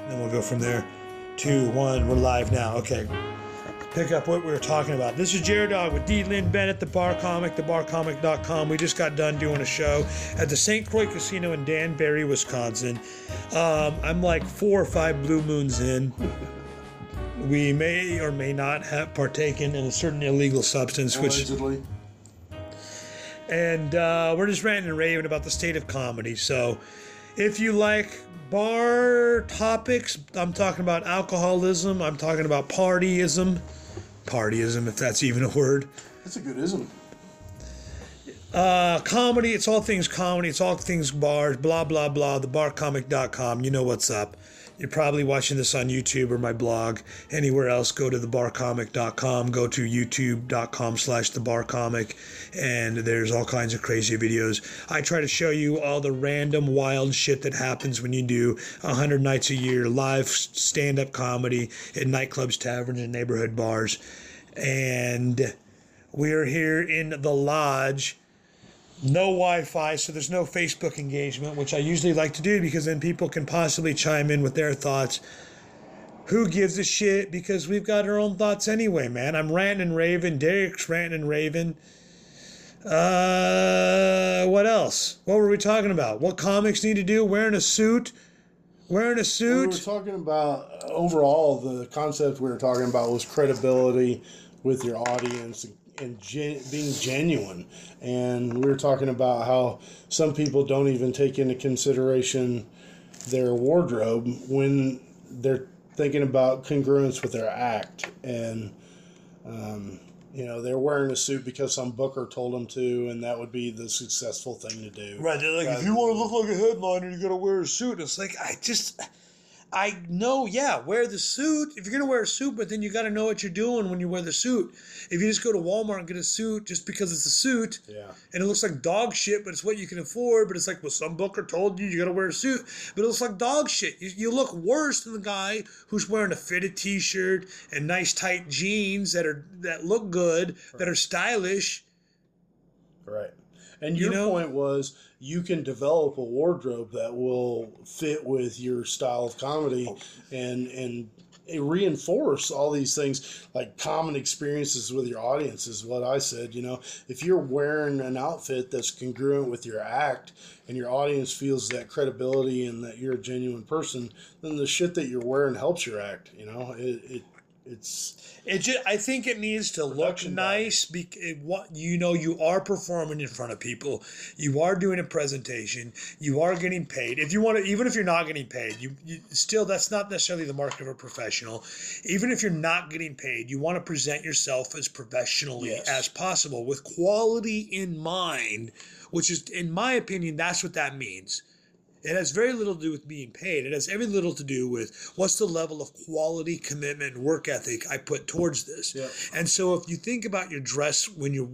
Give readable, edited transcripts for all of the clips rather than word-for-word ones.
Then we'll go from there. 2, 1, we're live now. Okay. Pick up what we were talking about. This is jer-dog with Lynn, Bennett, the Bar Comic, thebarcomic.com. We just got done doing a show at the St Croix Casino in Danbury, Wisconsin. I'm like 4 or 5 blue moons in. We may or may not have partaken in a certain illegal substance, allegedly. And we're just ranting and raving about the state of comedy. So if you like bar topics, I'm talking about alcoholism, I'm talking about partyism, if that's even a word. That's a good ism. Comedy, it's all things comedy, it's all things bars, blah, blah, blah, thebarcomic.com. You know what's up. You're probably watching this on YouTube or my blog. Anywhere else, go to thebarcomic.com, go to youtube.com/thebarcomic, and there's all kinds of crazy videos. I try to show you all the random wild shit that happens when you do 100 nights a year live stand-up comedy at nightclubs, taverns, and neighborhood bars. And we're here in the lodge. No Wi-Fi, so there's no Facebook engagement, which I usually like to do because then people can possibly chime in with their thoughts. Who gives a shit? Because we've got our own thoughts anyway, man. I'm ranting and raving. Derek's ranting and raving. What else? What were we talking about? What comics need to do? Wearing a suit? We were talking about, overall, the concept we were talking about was credibility with your audience and being genuine. And we were talking about how some people don't even take into consideration their wardrobe when they're thinking about congruence with their act. And, they're wearing a suit because some booker told them to, and that would be the successful thing to do. Right. They're like, if you want to look like a headliner, you got to wear a suit. It's like, I know, yeah, wear the suit. If you're going to wear a suit, but then you got to know what you're doing when you wear the suit. If you just go to Walmart and get a suit just because it's a suit, and it looks like dog shit, but it's what you can afford, but it's like, well, some booker told you got to wear a suit, but it looks like dog shit. You look worse than the guy who's wearing a fitted t-shirt and nice tight jeans that look good, that are stylish. Right. And your point was you can develop a wardrobe that will fit with your style of comedy and reinforce all these things, like common experiences with your audience is what I said. If you're wearing an outfit that's congruent with your act and your audience feels that credibility and that you're a genuine person, then the shit that you're wearing helps your act. I think it needs to look nice. You are performing in front of people. You are doing a presentation. You are getting paid. If you want to, even if you're not getting paid, you still, that's not necessarily the mark of a professional. Even if you're not getting paid, you want to present yourself as professionally as possible with quality in mind, which is, in my opinion, that's what that means. It has very little to do with being paid. It has very little to do with what's the level of quality, commitment, and work ethic I put towards this. Yep. And so if you think about your dress when you're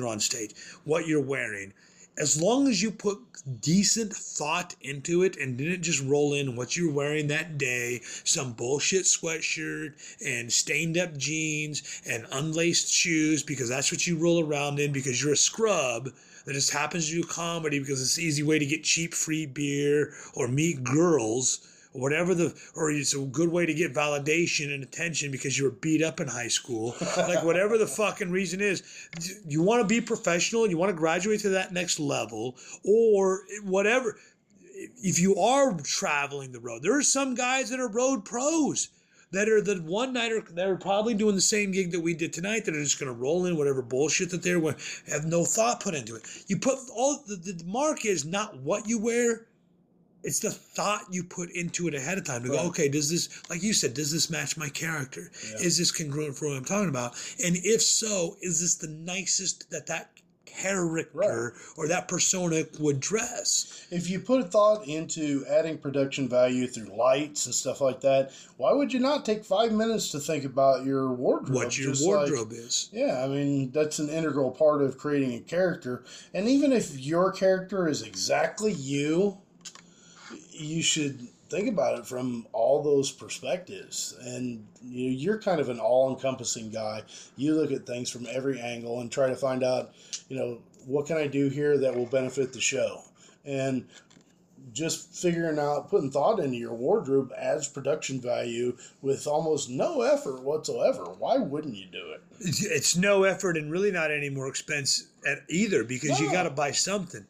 on stage, what you're wearing, as long as you put decent thought into it and didn't just roll in what you're wearing that day, some bullshit sweatshirt and stained up jeans and unlaced shoes because that's what you roll around in because you're a scrub that just happens to do comedy because it's an easy way to get cheap free beer or meet girls or whatever or it's a good way to get validation and attention because you were beat up in high school. Like whatever the fucking reason is, you want to be professional and you want to graduate to that next level or whatever. If you are traveling the road, there are some guys that are road pros that are the one-nighter that are probably doing the same gig that we did tonight that are just going to roll in whatever bullshit that they're wearing, have no thought put into it. You put all the mark is not what you wear, it's the thought you put into it ahead of time to go, okay, does this, like you said, does this match my character? Yeah. Is this congruent for what I'm talking about? And if so, is this the nicest that character or that persona would dress? If you put thought into adding production value through lights and stuff like that, why would you not take 5 minutes to think about your wardrobe? What your wardrobe is. Yeah, I mean, that's an integral part of creating a character. And even if your character is exactly you should think about it from all those perspectives. And you're kind of an all-encompassing guy. You look at things from every angle and try to find out, what can I do here that will benefit the show? And just figuring out, putting thought into your wardrobe adds production value with almost no effort whatsoever. Why wouldn't you do it? It's no effort and really not any more expense at either, because you got to buy something.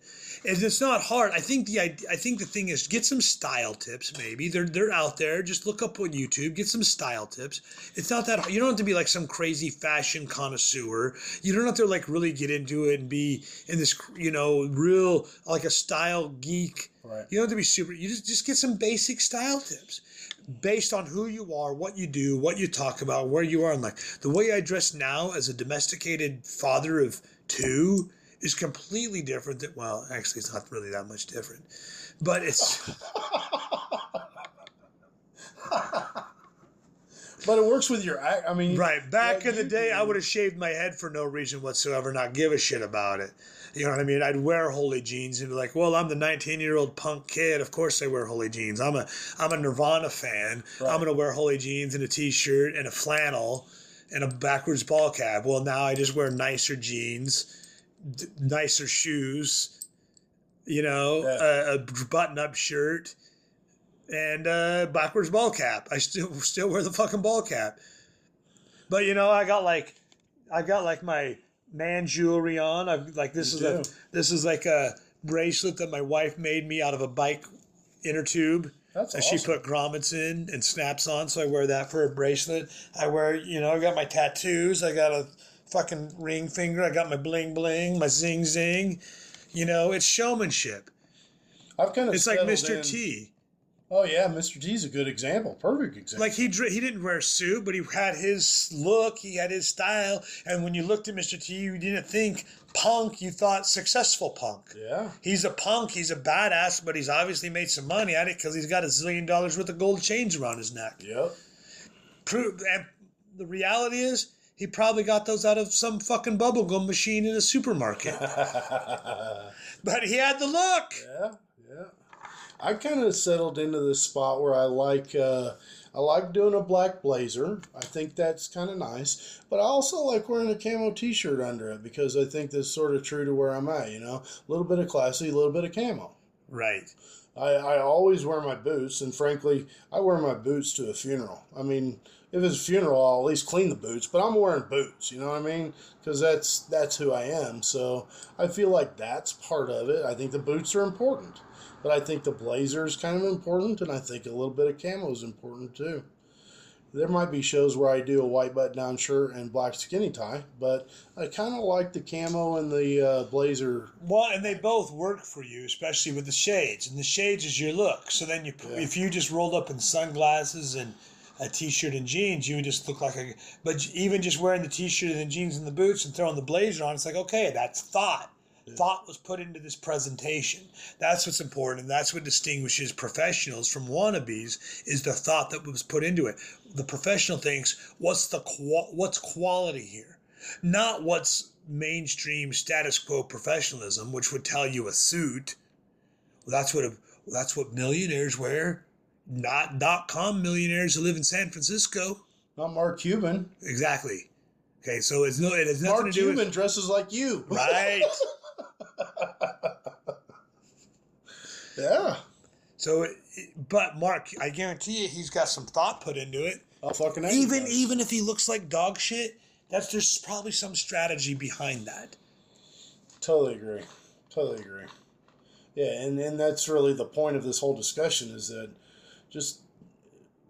And it's not hard. I think the thing is, get some style tips. Maybe they're out there. Just look up on YouTube. Get some style tips. It's not that hard. You don't have to be like some crazy fashion connoisseur. You don't have to like really get into it and be in this, real like a style geek. Right. You don't have to be super. You just get some basic style tips based on who you are, what you do, what you talk about, where you are in life. The way I dress now as a domesticated father of 2 is completely different than, well, actually it's not really that much different, but it's but it works with your act. I mean, right. Back in the day, I would have shaved my head for no reason whatsoever, not give a shit about it. You know what I mean? I'd wear holy jeans and be like, well, I'm the 19-year-old punk kid. Of course I wear holy jeans. I'm a Nirvana fan. Right. I'm going to wear holy jeans and a t-shirt and a flannel and a backwards ball cap. Well, now I just wear nicer jeans, nicer shoes, a button-up shirt, and a backwards ball cap. I still wear the fucking ball cap. But I got like my man jewelry on. This is like a bracelet that my wife made me out of a bike inner tube. That's and awesome. She put grommets in and snaps on, so I wear that for a bracelet. I wear, I got my tattoos. I got a fucking ring finger. I got my bling bling, my zing zing. It's showmanship. It's like Mr. T. Oh yeah, Mr. T's a good example. Perfect example. Like he didn't wear a suit, but he had his look. He had his style. And when you looked at Mr. T, you didn't think punk. You thought successful punk. Yeah. He's a punk. He's a badass, but he's obviously made some money at it because he's got $1 zillion worth of gold chains around his neck. Yep. And the reality is, he probably got those out of some fucking bubblegum machine in a supermarket. But he had the look. Yeah. I kind of settled into this spot where I like doing a black blazer. I think that's kind of nice. But I also like wearing a camo t-shirt under it because I think that's sort of true to where I'm at, A little bit of classy, a little bit of camo. Right. I always wear my boots, and frankly, I wear my boots to a funeral. I mean, if it's a funeral, I'll at least clean the boots, but I'm wearing boots, you know what I mean? Because that's who I am. So I feel like that's part of it. I think the boots are important. But I think the blazer is kind of important, and I think a little bit of camo is important too. There might be shows where I do a white button-down shirt and black skinny tie, but I kind of like the camo and the blazer. Well, and they both work for you, especially with the shades. And the shades is your look. So then if you just rolled up in sunglasses and a t-shirt and jeans, you would just look like a... But even just wearing the t-shirt and the jeans and the boots and throwing the blazer on, it's like, okay, that's thought. Thought was put into this presentation. That's what's important, and that's what distinguishes professionals from wannabes, is the thought that was put into it. The professional thinks, what's quality here? Not what's mainstream status quo professionalism, which would tell you a suit. Well, that's what millionaires wear. Not .com millionaires who live in San Francisco. Not Mark Cuban. Exactly. Okay, so it has nothing to do with... Mark Cuban dresses like you. Right. Yeah. So, but Mark, I guarantee you, he's got some thought put into it. Oh, fucking even if he looks like dog shit, there's probably some strategy behind that. Totally agree. Yeah, and that's really the point of this whole discussion, is that just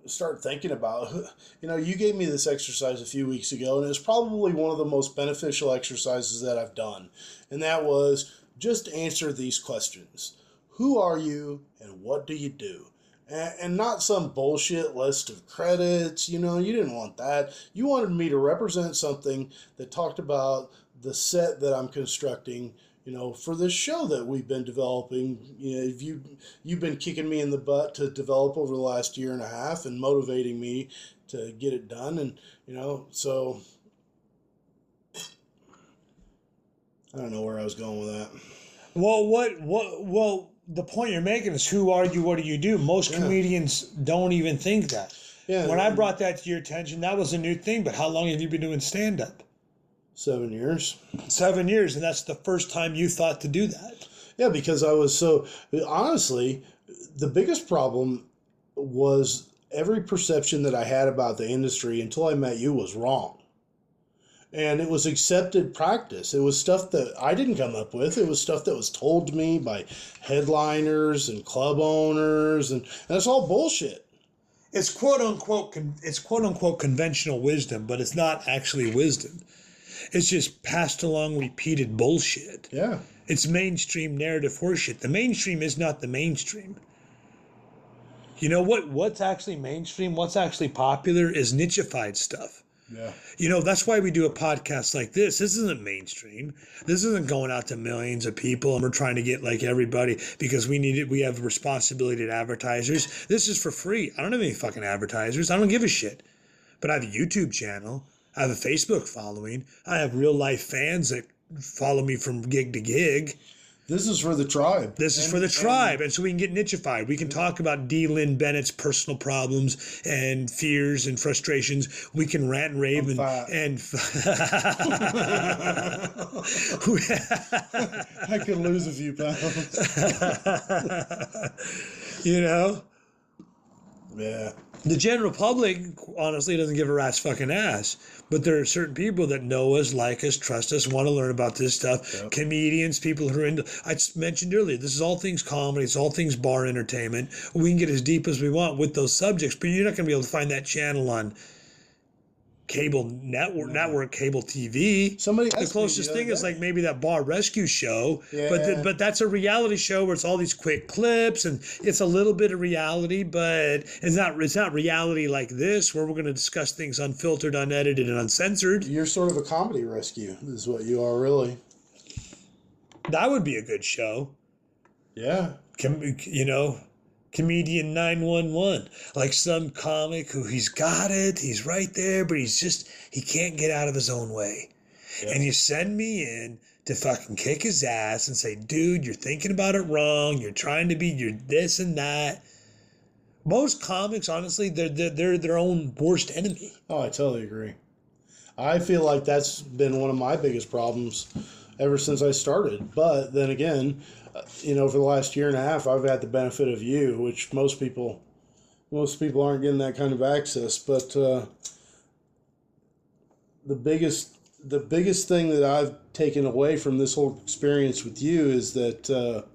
start thinking about, you gave me this exercise a few weeks ago, and it was probably one of the most beneficial exercises that I've done. And that was just answer these questions. Who are you and what do you do? And not some bullshit list of credits. You didn't want that. You wanted me to represent something that talked about the set that I'm constructing, for this show that we've been developing. You've been kicking me in the butt to develop over the last year and a half and motivating me to get it done. And, so I don't know where I was going with that. Well, the point you're making is, who are you? What do you do? Most comedians don't even think that. Yeah. When I brought that to your attention, that was a new thing. But how long have you been doing stand-up? 7 years. 7 years, and that's the first time you thought to do that. Yeah, because I was so, honestly, the biggest problem was every perception that I had about the industry until I met you was wrong. And it was accepted practice. It was stuff that I didn't come up with. It was stuff that was told to me by headliners and club owners, and that's all bullshit. It's quote unquote conventional wisdom, but it's not actually wisdom. It's just passed along repeated bullshit. Yeah. It's mainstream narrative horseshit. The mainstream is not the mainstream. You know what's actually mainstream, what's actually popular is nicheified stuff. Yeah. You know, that's why we do a podcast like this. This isn't mainstream. This isn't going out to millions of people and we're trying to get like everybody because we have a responsibility to advertisers. This is for free. I don't have any fucking advertisers. I don't give a shit. But I have a YouTube channel. I have a Facebook following. I have real life fans that follow me from gig to gig. This is for the tribe. This is for the tribe. And so we can get nicheified. We can talk about Lynn Bennett's personal problems and fears and frustrations. We can rant and rave and I could lose a few pounds. You know? Yeah. The general public, honestly, doesn't give a rat's fucking ass. But there are certain people that know us, like us, trust us, want to learn about this stuff. Yep. Comedians, people who are into... I mentioned earlier, this is all things comedy. It's all things bar entertainment. We can get as deep as we want with those subjects, but you're not going to be able to find that channel on cable network cable TV. The closest thing is like maybe that bar rescue show, but that's a reality show where it's all these quick clips and it's a little bit of reality, but it's not reality like this where we're going to discuss things unfiltered, unedited, and uncensored. You're sort of a comedy rescue is what you are, really. That would be a good show. Yeah. You know, Comedian 911, like some comic who he's got it, he's right there, but he can't get out of his own way. Yep. And you send me in to fucking kick his ass and say, dude, you're thinking about it wrong, you're trying to be your this and that. Most comics, honestly, they're their own worst enemy. Oh, I totally agree. I feel like that's been one of my biggest problems ever since I started. But then again, you know, for the last year and a half, I've had the benefit of you, which most people aren't getting that kind of access. But the biggest thing that I've taken away from this whole experience with you is that the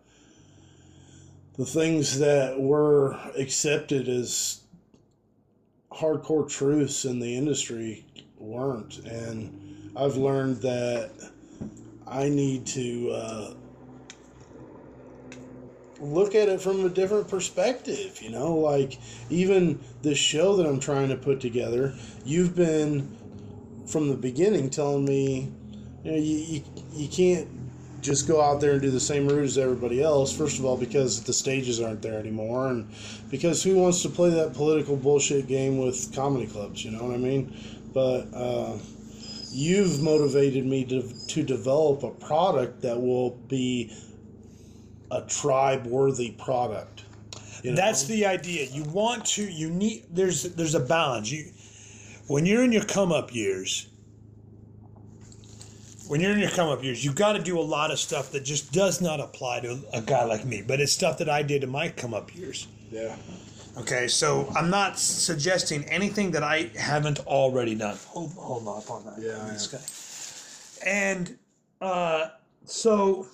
things that were accepted as hardcore truths in the industry weren't. And I've learned that I need to look at it from a different perspective, you know, like even this show that I'm trying to put together, you've been from the beginning telling me, you know, you can't just go out there and do the same route as everybody else. First of all, because the stages aren't there anymore, and because who wants to play that political bullshit game with comedy clubs, you know what I mean? But you've motivated me to develop a product that will be a tribe-worthy product. You know? That's the idea. There's a balance. When you're in your come-up years, you've got to do a lot of stuff that just does not apply to a guy like me. But it's stuff that I did in my come-up years. Yeah. Okay, so I'm not suggesting anything that I haven't already done. Hold on on that. Yeah. This guy. And so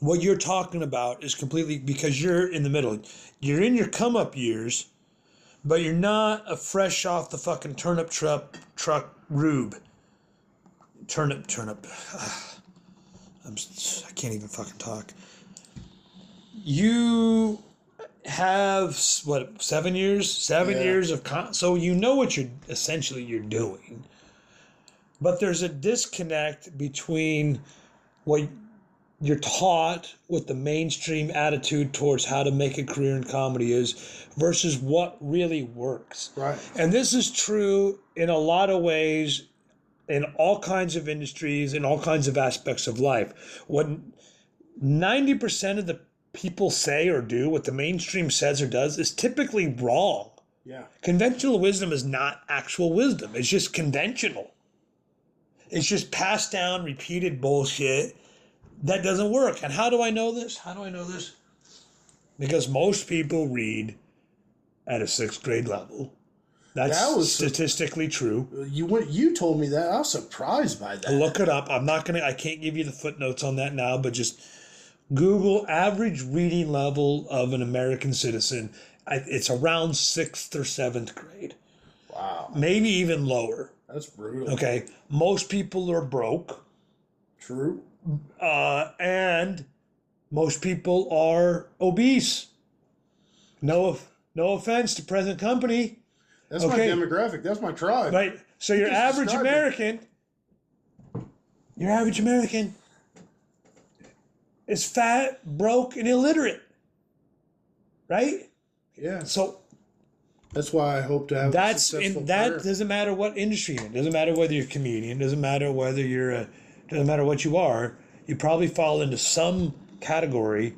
what you're talking about is completely because you're in the middle. You're in your come-up years, but you're not a fresh off the fucking turnip truck rube. Turnip. I can't even fucking talk. You have 7 years? 7 years of so you know what you're doing. But there's a disconnect between what you're taught, what the mainstream attitude towards how to make a career in comedy is, versus what really works. Right. And this is true in a lot of ways, in all kinds of industries, in all kinds of aspects of life. What 90% of the people say or do, what the mainstream says or does, is typically wrong. Yeah. Conventional wisdom is not actual wisdom. It's just conventional. It's just passed down, repeated bullshit That doesn't work. And how do I know this? Because most people read at a 6th grade level. That's statistically true. You told me that. I was surprised by that. Look it up. I can't give you the footnotes on that now, but just Google average reading level of an American citizen. It's around 6th or 7th grade. Wow. Maybe even lower. That's brutal. Okay. Most people are broke. True. And most people are obese. No offense to present company. That's my demographic. That's my tribe. Right. So your average American is fat, broke, and illiterate. Right? Yeah. So that's why I hope to have a successful career. Doesn't matter what industry you're in. Doesn't matter whether you're a comedian. Doesn't matter whether doesn't matter what you are. You probably fall into some category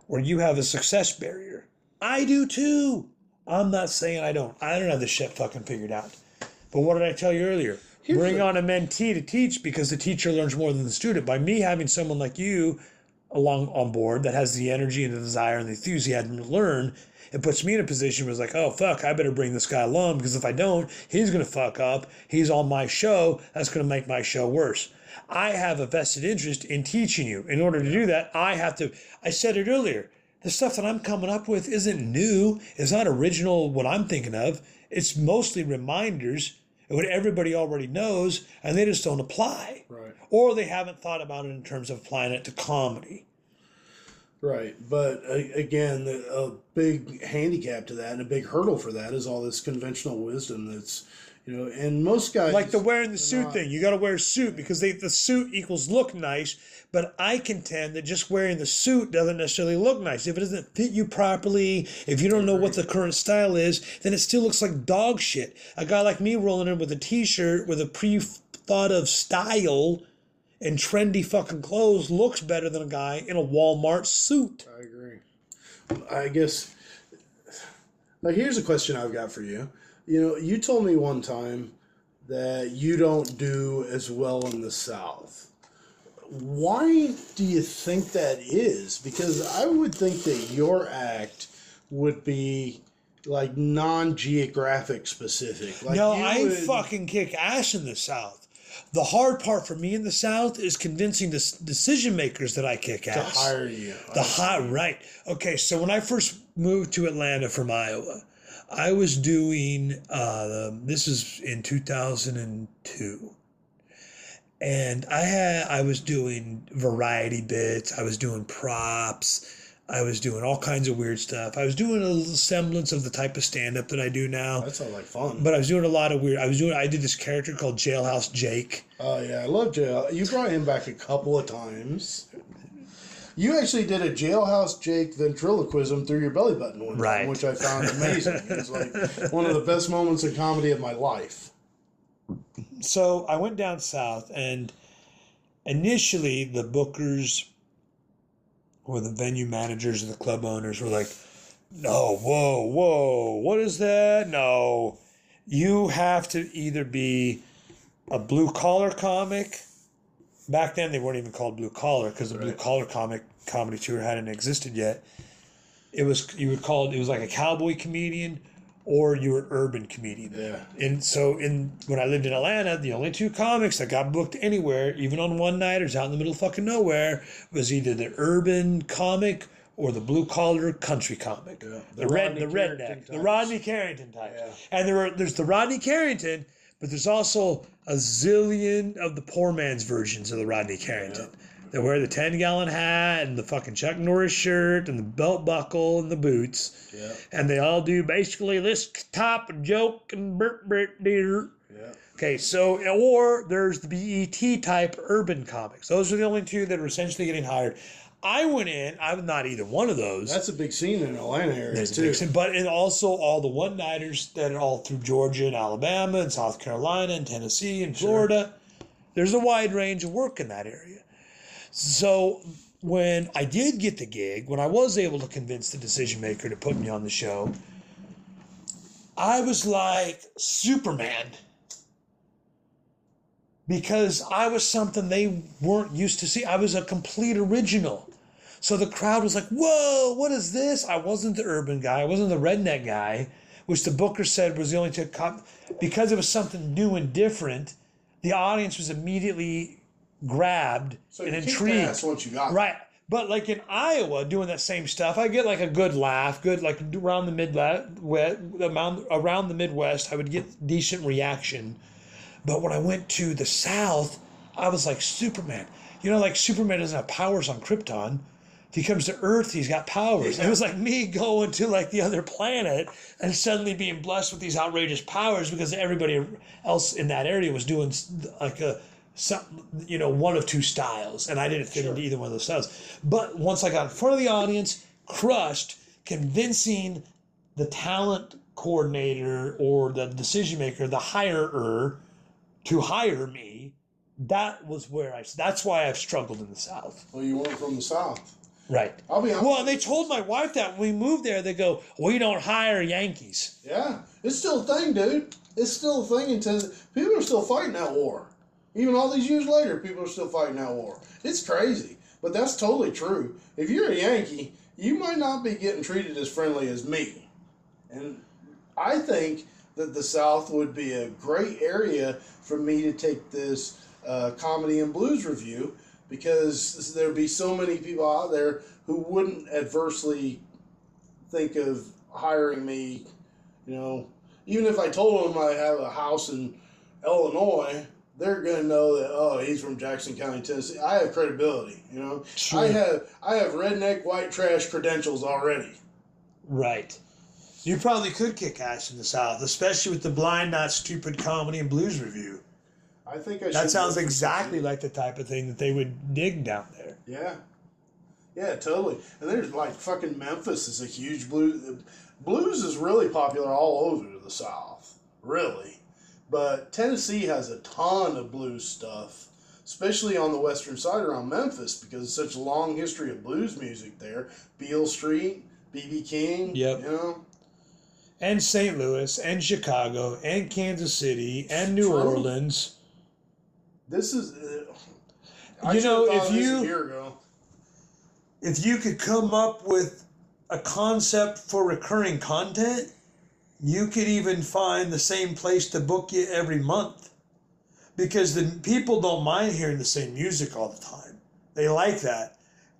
where you have a success barrier. I do too. I'm not saying I don't. I don't have this shit fucking figured out. But what did I tell you earlier? Bring on a mentee to teach, because the teacher learns more than the student. By me having someone like you along on board that has the energy and the desire and the enthusiasm to learn, it puts me in a position where it's like, oh, fuck, I better bring this guy along, because if I don't, he's going to fuck up. He's on my show. That's going to make my show worse. I have a vested interest in teaching you. In order to do that, I said it earlier, the stuff that I'm coming up with isn't new. It's not original, what I'm thinking of. It's mostly reminders of what everybody already knows, and they just don't apply. Right. Or they haven't thought about it in terms of applying it to comedy. Right. But again, a big handicap to that and a big hurdle for that is all this conventional wisdom that's, and most guys... Like the wearing the suit thing. You got to wear a suit because the suit equals look nice, but I contend that just wearing the suit doesn't necessarily look nice. If it doesn't fit you properly, if you don't know what the current style is, then it still looks like dog shit. A guy like me rolling in with a t-shirt with a pre-thought of style and trendy fucking clothes looks better than a guy in a Walmart suit. I agree. I guess... Now, here's a question I've got for you. You told me one time that you don't do as well in the South. Why do you think that is? Because I would think that your act would be like non-geographic specific. Like I fucking kick ass in the South. The hard part for me in the South is convincing the decision makers that I kick ass. To hire you. Right. Okay, so when I first moved to Atlanta from Iowa, I was doing, this is in 2002, and I was doing variety bits, I was doing props, I was doing all kinds of weird stuff. I was doing a little semblance of the type of stand-up that I do now. That sounds like fun. But I was doing a lot of weird, I did this character called Jailhouse Jake. Oh yeah, I love Jail. You brought him back a couple of times. You actually did a Jailhouse Jake ventriloquism through your belly button one time, which I found amazing. It was like one of the best moments in comedy of my life. So I went down south, and initially the bookers or the venue managers or the club owners were like, no, whoa, what is that? No, you have to either be a blue-collar comic. Back then, they weren't even called blue collar because the blue collar comedy tour hadn't existed yet. It was like a cowboy comedian, or you were an urban comedian. Yeah. And so when I lived in Atlanta, the only two comics that got booked anywhere, even on one-nighters out in the middle of fucking nowhere, was either the urban comic or the blue collar country comic. Yeah. The redneck, the Rodney Carrington type. Yeah. And there's the Rodney Carrington. But there's also a zillion of the poor man's versions of the Rodney Carrington. Yeah. They wear the 10-gallon hat and the fucking Chuck Norris shirt and the belt buckle and the boots. Yeah. And they all do basically this top joke and deer. Yeah. Okay, so, or there's the BET type urban comics. Those are the only two that are essentially getting hired. I went in, I'm not either one of those. That's a big scene in the Atlanta area, too. And also all the one-nighters that are all through Georgia and Alabama and South Carolina and Tennessee and Florida. Sure. There's a wide range of work in that area. So when I did get the gig, when I was able to convince the decision maker to put me on the show, I was like Superman. because I was something they weren't used to see. I was a complete original. So the crowd was like, whoa, what is this? I wasn't the urban guy. I wasn't the redneck guy, which the booker said was the only because it was something new and different, the audience was immediately grabbed and intrigued. That's what you got. Right. But like in Iowa, doing that same stuff, I get like a good laugh, like around the Midwest, I would get decent reaction. But when I went to the South, I was like Superman. You know, like Superman doesn't have powers on Krypton. If he comes to Earth, he's got powers. Yeah. It was like me going to like the other planet and suddenly being blessed with these outrageous powers because everybody else in that area was doing like one of two styles, and I didn't fit into either one of those styles. But once I got in front of the audience, crushed, convincing the talent coordinator or the decision maker, the hirer, to hire me, that's why I've struggled in the South. Well, you weren't from the South. Right. I'll be honest. Well, they told my wife that when we moved there, they go, we don't hire Yankees. Yeah. It's still a thing, dude. It's still a thing until people are still fighting that war. Even all these years later, people are still fighting that war. It's crazy. But that's totally true. If you're a Yankee, you might not be getting treated as friendly as me. And I think that the South would be a great area for me to take this comedy and blues review, because there'd be so many people out there who wouldn't adversely think of hiring me. You know, even if I told them I have a house in Illinois, they're going to know that, oh, he's from Jackson County, Tennessee. I have credibility, you know. Sure. I have redneck white trash credentials already. Right. You probably could kick ass in the South, especially with the Blind Not Stupid comedy and blues review. I think I should. That sounds exactly like the type of thing that they would dig down there. Yeah. Yeah, totally. And there's like fucking Memphis is a huge blues. Blues is really popular all over the South, really. But Tennessee has a ton of blues stuff, especially on the western side around Memphis, because it's such a long history of blues music there. Beale Street, B.B. King, yep. You know. And St. Louis, and Chicago, and Kansas City, and New Orleans. This is, if you could come up with a concept for recurring content, you could even find the same place to book you every month, because the people don't mind hearing the same music all the time. They like that.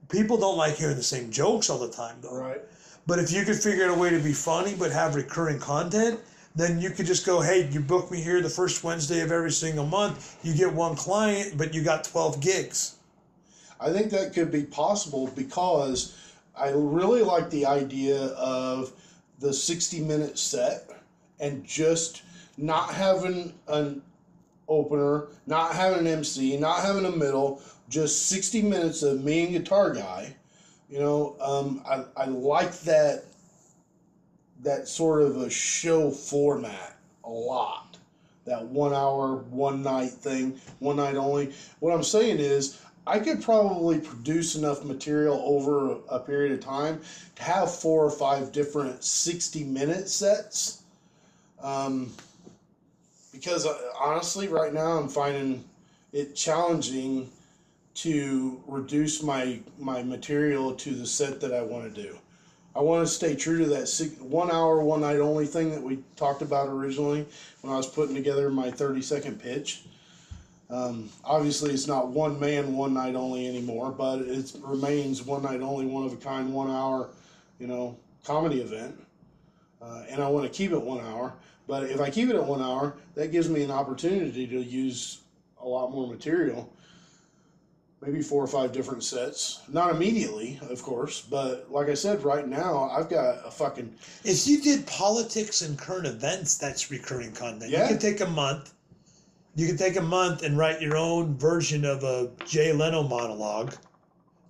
People don't like hearing the same jokes all the time, though. Right. But if you could figure out a way to be funny but have recurring content, then you could just go, hey, you book me here the first Wednesday of every single month. You get one client, but you got 12 gigs. I think that could be possible, because I really like the idea of the 60-minute set and just not having an opener, not having an MC, not having a middle, just 60 minutes of me and Guitar Guy. You know, I like that sort of a show format a lot. That 1 hour, one night thing, one night only. What I'm saying is, I could probably produce enough material over a period of time to have 4 or 5 different 60-minute sets. Because honestly, right now I'm finding it challenging to reduce my material to the set that I want to do. I want to stay true to that 1 hour, one night only thing that we talked about originally when I was putting together my 30-second pitch. Obviously, it's not one man, one night only anymore, but it remains one night only, one of a kind, 1 hour, comedy event. And I want to keep it 1 hour. But if I keep it at 1 hour, that gives me an opportunity to use a lot more material. Maybe 4 or 5 different sets. Not immediately, of course, but like I said, right now, I've got a fucking... If you did politics and current events, that's recurring content. Yeah. You could take a month. You could take a month and write your own version of a Jay Leno monologue,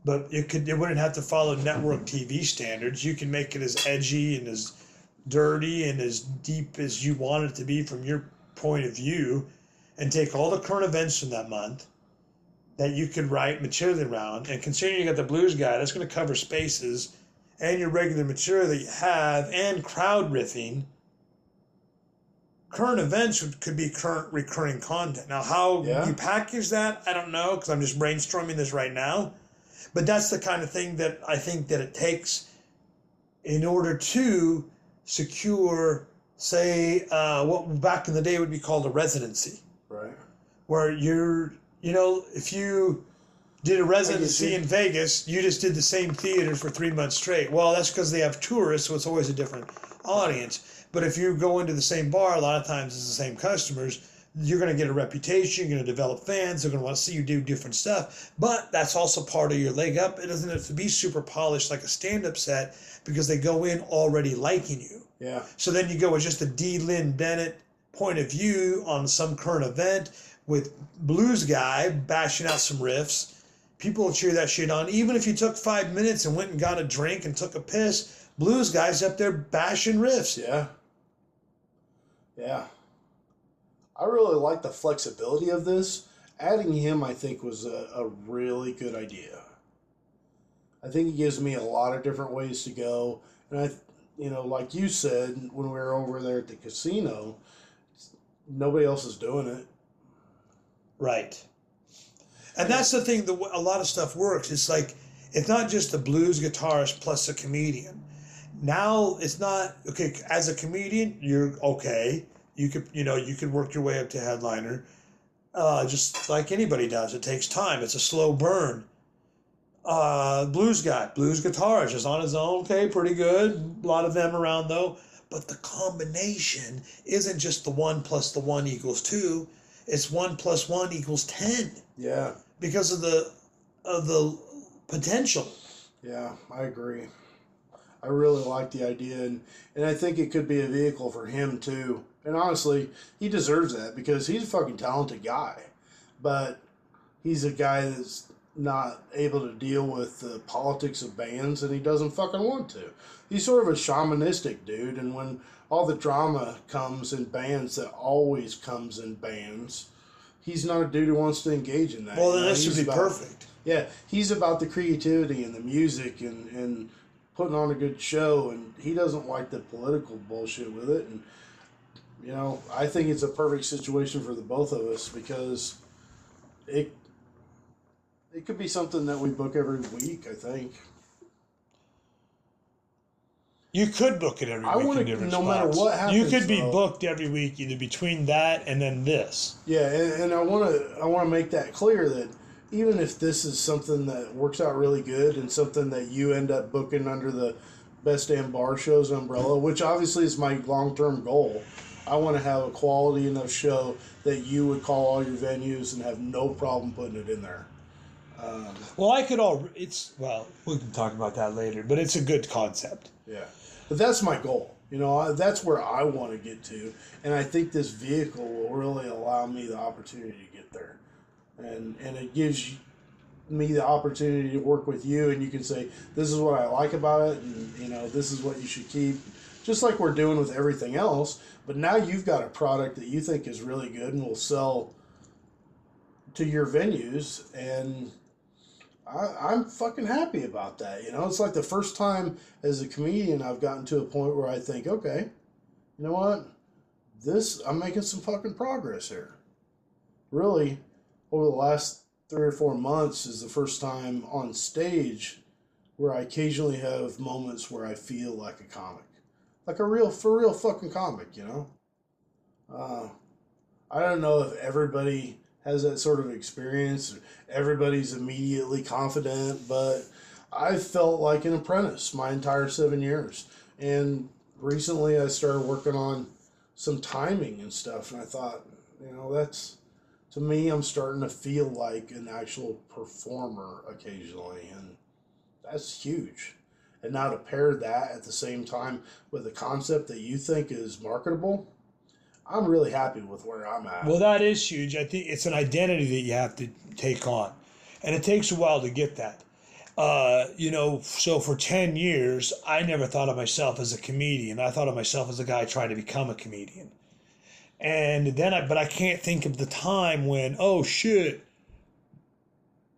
but it wouldn't have to follow network TV standards. You can make it as edgy and as dirty and as deep as you want it to be from your point of view, and take all the current events from that month that you could write material around, and considering you got the blues guy, that's going to cover spaces, and your regular material that you have, and crowd current events could be current recurring content. Now, how you package that, I don't know, because I'm just brainstorming this right now. But that's the kind of thing that I think that it takes in order to secure, say, what back in the day would be called a residency. Right. Where if you did a residency in Vegas, you just did the same theater for 3 months straight. Well, that's because they have tourists, so it's always a different audience. But if you go into the same bar, a lot of times it's the same customers, you're going to get a reputation, you're going to develop fans, they're going to want to see you do different stuff. But that's also part of your leg up. It doesn't have to be super polished like a stand-up set because they go in already liking you. Yeah. So then you go with just a Lynn, Bennett point of view on some current event with blues guy bashing out some riffs. People will cheer that shit on. Even if you took 5 minutes and went and got a drink and took a piss, blues guy's up there bashing riffs. Yeah. Yeah. I really like the flexibility of this. Adding him, I think, was a really good idea. I think it gives me a lot of different ways to go. And like you said, when we were over there at the casino, nobody else is doing it. Right. And that's the thing, a lot of stuff works. It's like, it's not just the blues guitarist plus a comedian. Now, it's not, okay, as a comedian, you're okay. You could work your way up to headliner, just like anybody does. It takes time. It's a slow burn. Blues guitarist, just on his own, okay, pretty good. A lot of them around, though. But the combination isn't just the 1 plus the 1 equals 2. It's 1 plus 1 equals 10. Yeah. Because of the potential. Yeah, I agree. I really like the idea, and I think it could be a vehicle for him too. And honestly, he deserves that because he's a fucking talented guy. But he's a guy that's not able to deal with the politics of bands, and he doesn't fucking want to. He's sort of a shamanistic dude, and when all the drama comes in bands, that always comes in bands, he's not a dude who wants to engage in that. Well, then this would be perfect. Yeah, he's about the creativity and the music and putting on a good show, and he doesn't like the political bullshit with it. And, I think it's a perfect situation for the both of us because it could be something that we book every week, I think. You could book it every week in different spots. No matter what happens, you could be booked every week, either between that and then this. Yeah, and I want to make that clear that even if this is something that works out really good and something that you end up booking under the Best Damn Bar Shows umbrella, which obviously is my long-term goal, I want to have a quality enough show that you would call all your venues and have no problem putting it in there. We can talk about that later, but it's a good concept. Yeah. But that's my goal. That's where I want to get to. And I think this vehicle will really allow me the opportunity to get there. And it gives me the opportunity to work with you, and you can say, this is what I like about it, and, this is what you should keep. Just like we're doing with everything else. But now you've got a product that you think is really good and will sell to your venues, and I'm fucking happy about that. It's like the first time as a comedian I've gotten to a point where I think, okay, you know what? I'm making some fucking progress here. Really, over the last 3 or 4 months is the first time on stage where I occasionally have moments where I feel like a comic. Like a real fucking comic, I don't know if everybody has that sort of experience. Everybody's immediately confident, but I felt like an apprentice my entire 7 years. And recently I started working on some timing and stuff, and I thought, that's, to me, I'm starting to feel like an actual performer occasionally, and that's huge. And now to pair that at the same time with a concept that you think is marketable, I'm really happy with where I'm at. Well, that is huge. I think it's an identity that you have to take on. And it takes a while to get that. So for 10 years, I never thought of myself as a comedian. I thought of myself as a guy trying to become a comedian. And then but I can't think of the time when, oh shit,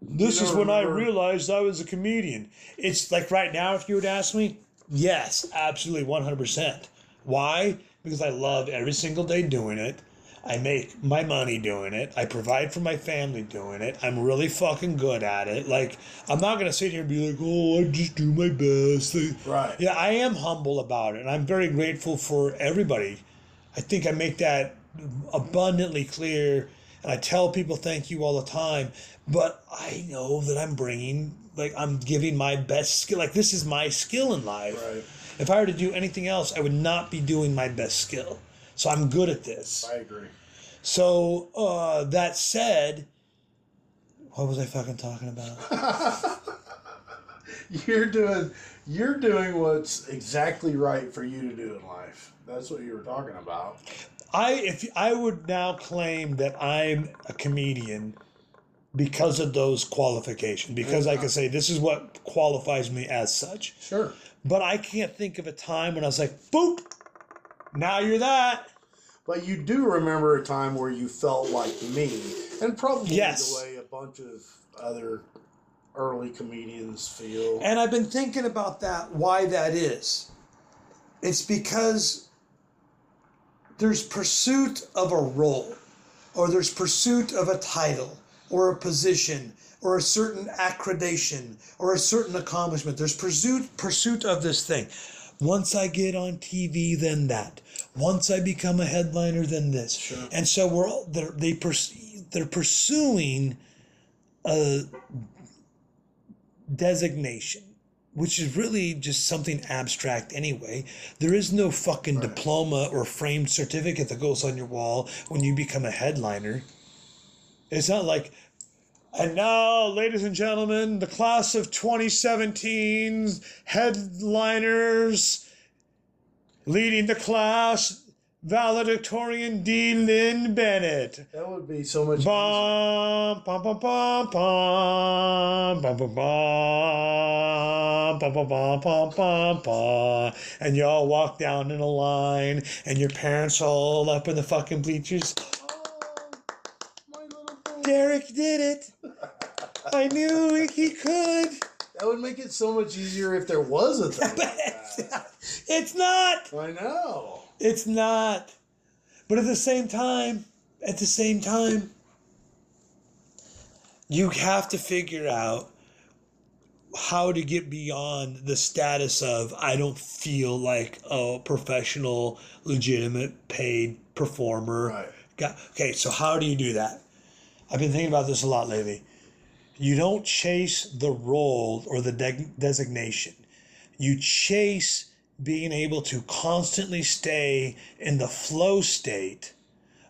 this is when I realized I was a comedian. It's like right now, if you would ask me, yes, absolutely, 100%. Why? because I love every single day doing it. I make my money doing it. I provide for my family doing it. I'm really fucking good at it. Like, I'm not going to sit here and be like, oh, I just do my best. Right. Yeah, I am humble about it, and I'm very grateful for everybody. I think I make that abundantly clear, and I tell people thank you all the time, but I know that I'm giving my best skill. Like, this is my skill in life. Right. If I were to do anything else, I would not be doing my best skill. So I'm good at this. I agree. So that said, what was I fucking talking about? You're doing what's exactly right for you to do in life. That's what you were talking about. I would now claim that I'm a comedian because of those qualifications. Because I can say this is what qualifies me as such. Sure. But I can't think of a time when I was like, boop, now you're that. But you do remember a time where you felt like me, and probably yes. the way a bunch of other early comedians feel. And I've been thinking about that, why that is. It's because there's pursuit of a role, or there's pursuit of a title, or a position, or a certain accreditation, or a certain accomplishment. There's pursuit of this thing. Once I get on TV, then that. Once I become a headliner, then this. Sure. And so they're pursuing a designation, which is really just something abstract anyway. There is no fucking diploma or framed certificate that goes on your wall when you become a headliner. It's not like, and now, ladies and gentlemen, the class of 2017's headliners, leading the class, valedictorian D. Lynn Bennett. That would be so much Bum, bum, bum, bum, bum, bum, bum, bum, bum, bum, bum, bum, bum, bum. And you all walk down in a line, and your parents all up in the fucking bleachers. Derek did it. I knew he could. That would make it so much easier if there was a thing like that. It's not. I know. It's not. But at the same time, you have to figure out how to get beyond the status of, I don't feel like a professional, legitimate, paid performer. Right. Okay, so how do you do that? I've been thinking about this a lot lately. You don't chase the role or the designation. You chase being able to constantly stay in the flow state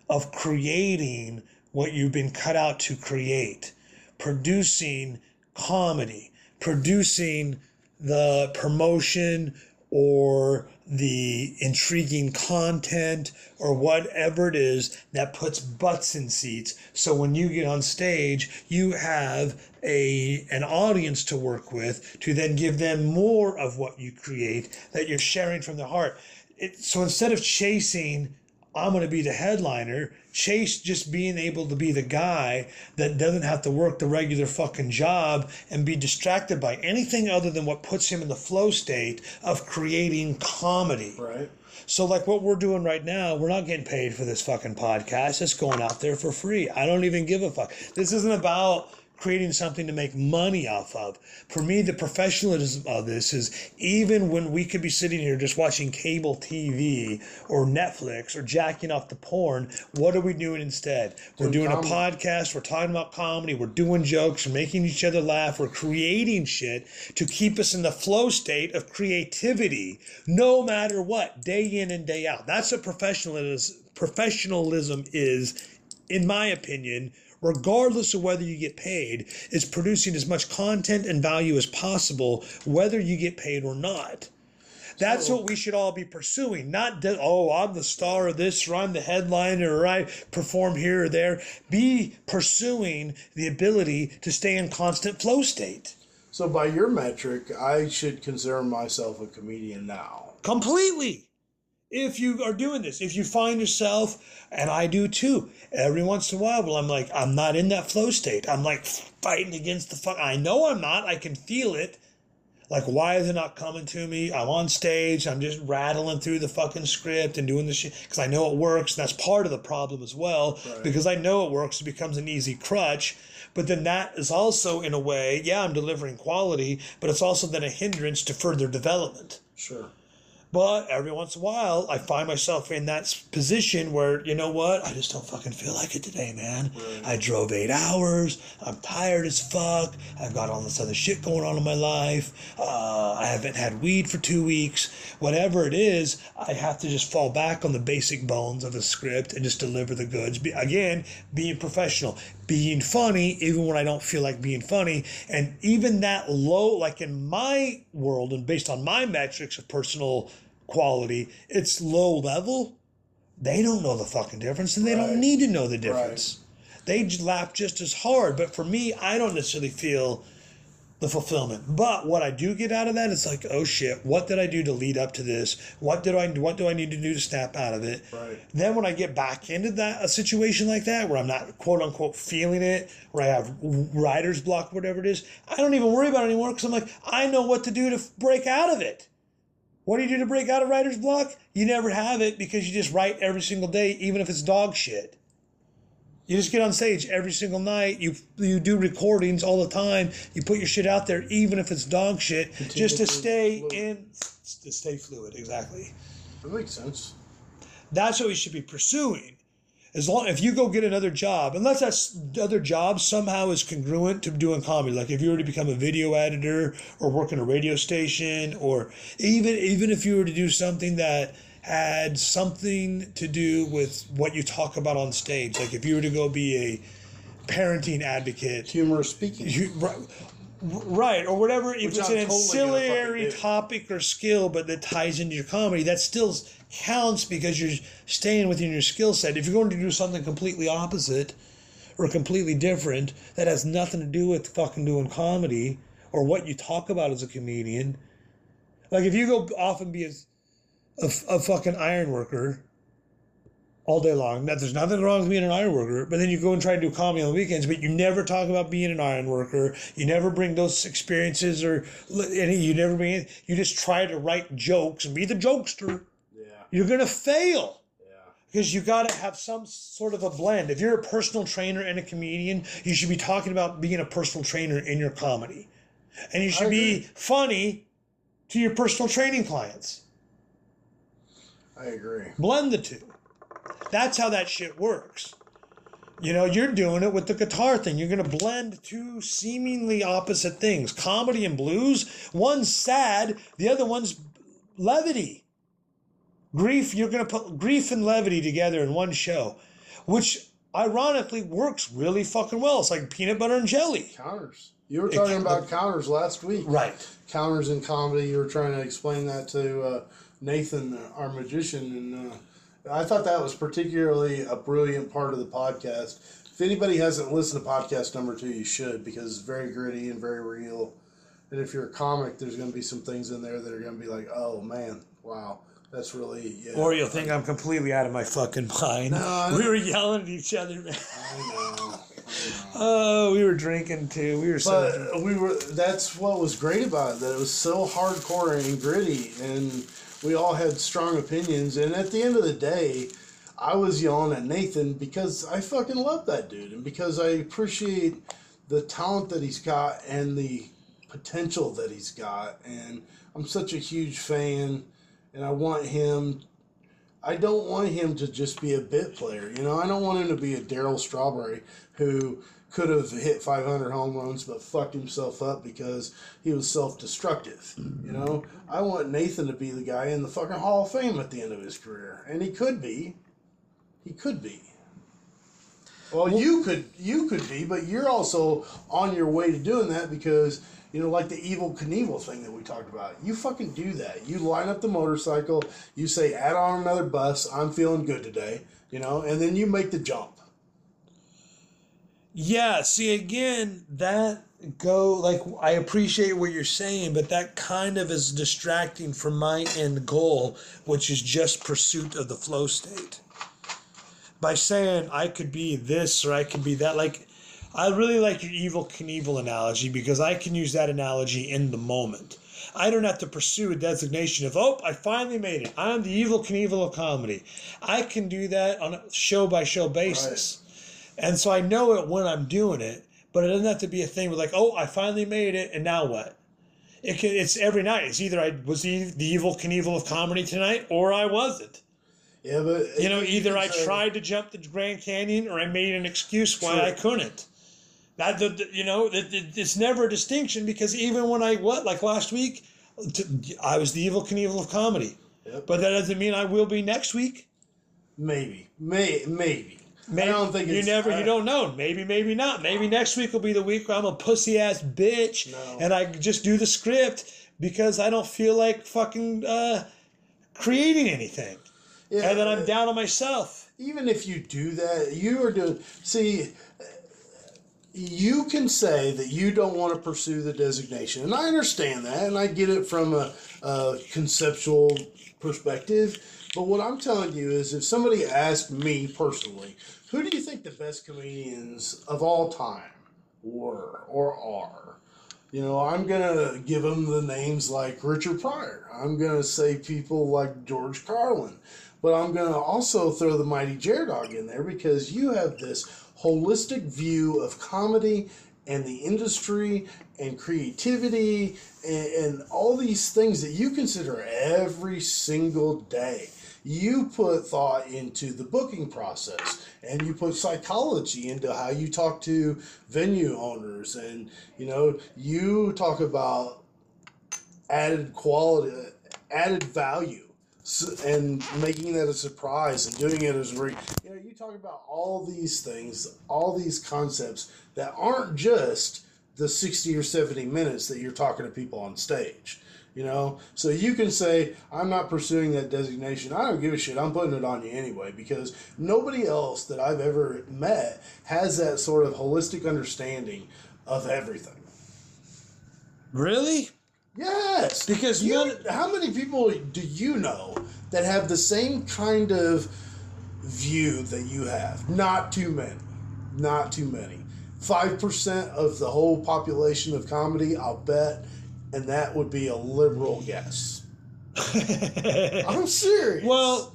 of creating what you've been cut out to create. Producing comedy, producing the promotion or the intriguing content or whatever it is that puts butts in seats. So when you get on stage, you have an audience to work with to then give them more of what you create that you're sharing from the heart. So instead of chasing, I'm going to be the headliner, chase just being able to be the guy that doesn't have to work the regular fucking job and be distracted by anything other than what puts him in the flow state of creating comedy. Right. So like what we're doing right now, we're not getting paid for this fucking podcast. It's going out there for free. I don't even give a fuck. This isn't about creating something to make money off of. For me, the professionalism of this is even when we could be sitting here just watching cable TV or Netflix or jacking off the porn, what are we doing instead? We're doing a podcast, we're talking about comedy, we're doing jokes, we're making each other laugh, we're creating shit to keep us in the flow state of creativity, no matter what, day in and day out. That's what professionalism is, in my opinion, regardless of whether you get paid, is producing as much content and value as possible, whether you get paid or not. That's what we should all be pursuing. Not, I'm the star of this, or I'm the headliner, or I perform here or there. Be pursuing the ability to stay in constant flow state. So by your metric, I should consider myself a comedian now. Completely. If you are doing this, if you find yourself, and I do too, every once in a while, I'm like, I'm not in that flow state. I'm like fighting against the fuck. I know I'm not. I can feel it. Like, why is it not coming to me? I'm on stage. I'm just rattling through the fucking script and doing the shit because I know it works. And that's part of the problem as well. Right. Because I know it works, it becomes an easy crutch. But then that is also, in a way, yeah, I'm delivering quality, but it's also then a hindrance to further development. Sure. But every once in a while, I find myself in that position where, you know what? I just don't fucking feel like it today, man. Right. I drove 8 hours. I'm tired as fuck. I've got all this other shit going on in my life. I haven't had weed for 2 weeks. Whatever it is, I have to just fall back on the basic bones of the script and just deliver the goods. Again, being professional, being funny, even when I don't feel like being funny. And even that low, like in my world and based on my metrics of personal quality, it's low level. They don't know the fucking difference, and they don't need to know the difference. Right. They laugh just as hard. But for me, I don't necessarily feel the fulfillment. But what I do get out of that is like, oh shit, what did I do to lead up to this? What do I need to do to snap out of it? Right. Then when I get back into a situation like that, where I'm not quote unquote feeling it, where I have writer's block, whatever it is, I don't even worry about it anymore because I'm like, I know what to do to break out of it. What do you do to break out of writer's block? You never have it because you just write every single day, even if it's dog shit. You just get on stage every single night. You do recordings all the time. You put your shit out there, even if it's dog shit, just to stay fluid. Exactly. That makes sense. That's what we should be pursuing. If you go get another job, unless that other job somehow is congruent to doing comedy, like if you were to become a video editor or work in a radio station, or even if you were to do something that had something to do with what you talk about on stage, like if you were to go be a parenting advocate, humorous speaking, right, or whatever, if it's an ancillary topic or skill, but that ties into your comedy, that still counts because you're staying within your skill set. If you're going to do something completely opposite or completely different that has nothing to do with fucking doing comedy or what you talk about as a comedian, like if you go off and be a fucking iron worker all day long. Now, there's nothing wrong with being an iron worker, but then you go and try to do comedy on the weekends, but you never talk about being an iron worker. You never bring those experiences you just try to write jokes and be the jokester. Yeah. You're going to fail. Yeah. Because you got to have some sort of a blend. If you're a personal trainer and a comedian, you should be talking about being a personal trainer in your comedy. And you should be funny to your personal training clients. I agree. Blend the two. That's how that shit works. You know, you're doing it with the guitar thing. You're going to blend two seemingly opposite things. Comedy and blues. One's sad. The other one's levity. Grief. You're going to put grief and levity together in one show, which ironically works really fucking well. It's like peanut butter and jelly. Counters. You were talking about counters last week. Right. Counters in comedy. You were trying to explain that to Nathan, our magician, and I thought that was particularly a brilliant part of the podcast. If anybody hasn't listened to podcast number 2, you should, because it's very gritty and very real. And if you're a comic, there's going to be some things in there that are going to be like, oh man, wow, that's really... Yeah. Or you'll think I'm completely out of my fucking mind. No, we were yelling at each other, man. I know. Oh, we were drinking too. That's what was great about it, that it was so hardcore and gritty, and we all had strong opinions, and at the end of the day, I was yelling at Nathan because I fucking love that dude, and because I appreciate the talent that he's got and the potential that he's got, and I'm such a huge fan, and I don't want him to just be a bit player, you know? I don't want him to be a Darryl Strawberry who could have hit 500 home runs but fucked himself up because he was self-destructive, you know? I want Nathan to be the guy in the fucking Hall of Fame at the end of his career, and he could be. He could be. Well, you could be, but you're also on your way to doing that because, you know, like the Evel Knievel thing that we talked about. You fucking do that. You line up the motorcycle, you say, add on another bus, I'm feeling good today, you know, and then you make the jump. Yeah, see, again, I appreciate what you're saying, but that kind of is distracting from my end goal, which is just pursuit of the flow state. By saying I could be this or I could be that, like, I really like your Evel Knievel analogy because I can use that analogy in the moment. I don't have to pursue a designation of, I finally made it. I'm the Evel Knievel of comedy. I can do that on a show-by-show basis. Right. And so I know it when I'm doing it, but it doesn't have to be a thing where like, I finally made it, and now what? It's every night. It's either I was the Evel Knievel of comedy tonight, or I wasn't. Yeah, but either I tried to jump the Grand Canyon, or I made an excuse why I couldn't. It's never a distinction, because even when like last week, I was the Evel Knievel of comedy. Yep. But that doesn't mean I will be next week. Maybe. I don't think you don't know. Maybe not. Maybe next week will be the week where I'm a pussy ass bitch and I just do the script because I don't feel like fucking creating anything. Yeah, and then I'm down on myself. Even if you do that, you are doing. See, you can say that you don't want to pursue the designation, and I understand that, and I get it from a conceptual perspective. But what I'm telling you is, if somebody asked me personally, who do you think the best comedians of all time were or are? I'm going to give them the names like Richard Pryor. I'm going to say people like George Carlin. But I'm going to also throw the mighty jer-dog in there, because you have this holistic view of comedy and the industry and creativity and all these things that you consider every single day. You put thought into the booking process, and you put psychology into how you talk to venue owners, and you talk about added quality, added value, and making that a surprise and doing it as you talk about all these things, all these concepts that aren't just the 60 or 70 minutes that you're talking to people on stage. So you can say, I'm not pursuing that designation. I don't give a shit. I'm putting it on you anyway, because nobody else that I've ever met has that sort of holistic understanding of everything. Really? Yes. Because how many people do you know that have the same kind of view that you have? Not too many. 5% of the whole population of comedy, I'll bet. And that would be a liberal guess. I'm serious. Well,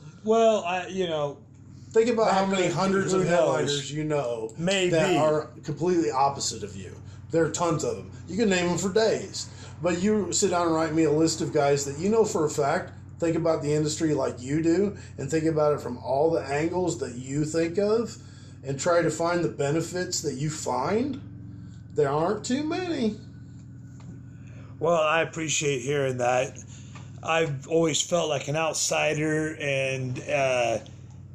think about how many hundreds of headliners that are completely opposite of you. There are tons of them. You can name them for days. But you sit down and write me a list of guys that you know for a fact think about the industry like you do, and think about it from all the angles that you think of, and try to find the benefits that you find. There aren't too many. Well, I appreciate hearing that. I've always felt like an outsider and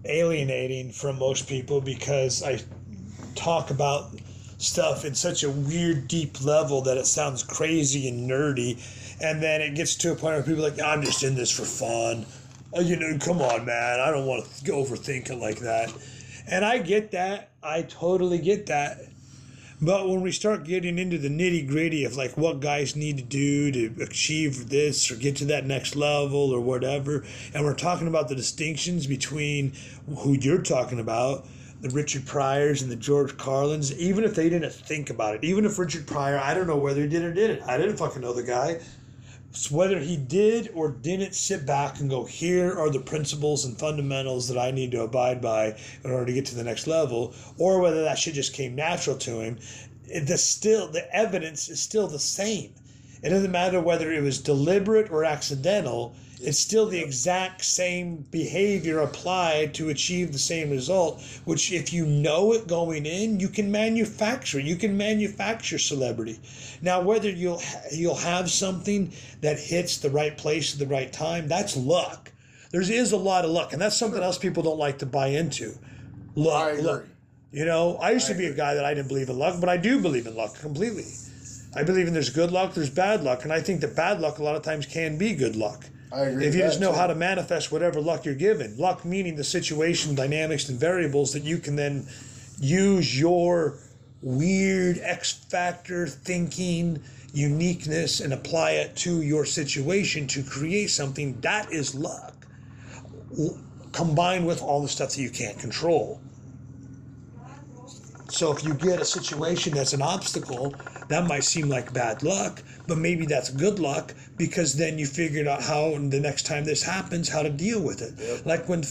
alienating from most people, because I talk about stuff in such a weird, deep level that it sounds crazy and nerdy. And then it gets to a point where people are like, I'm just in this for fun. Come on, man. I don't want to overthink it like that. And I get that. I totally get that. But when we start getting into the nitty-gritty of like what guys need to do to achieve this or get to that next level or whatever, and we're talking about the distinctions between who you're talking about, the Richard Pryors and the George Carlins, even if they didn't think about it, even if Richard Pryor, I don't know whether he did or didn't. I didn't fucking know the guy. So whether he did or didn't sit back and go, here are the principles and fundamentals that I need to abide by in order to get to the next level, or whether that shit just came natural to him, the evidence is still the same. It doesn't matter whether it was deliberate or accidental. It's still the exact same behavior applied to achieve the same result, which if you know it going in, you can manufacture. You can manufacture celebrity. Now, whether you'll have something that hits the right place at the right time, that's luck. There is a lot of luck, and that's something else people don't like to buy into. Luck. I used to be a guy that I didn't believe in luck, but I do believe in luck completely. I believe in there's good luck, there's bad luck, and I think that bad luck a lot of times can be good luck. I agree. If you just know how to manifest whatever luck you're given. Luck meaning the situation, dynamics, and variables that you can then use your weird X factor thinking, uniqueness, and apply it to your situation to create something. That is luck, combined with all the stuff that you can't control. So if you get a situation that's an obstacle, That might seem like bad luck, but maybe that's good luck, because then you figured out how, the next time this happens, how to deal with it. Yep. Like when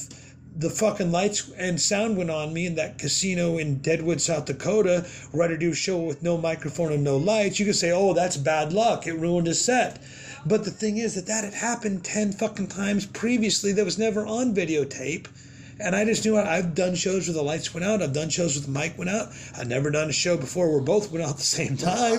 the fucking lights and sound went on me in that casino in Deadwood, South Dakota, where I had to do a show with no microphone and no lights. You could say, oh, that's bad luck. It ruined his set. But the thing is that had happened 10 fucking times previously that was never on videotape. And I just knew I've done shows where the lights went out. I've done shows where the mic went out. I've never done a show before where both went out at the same time.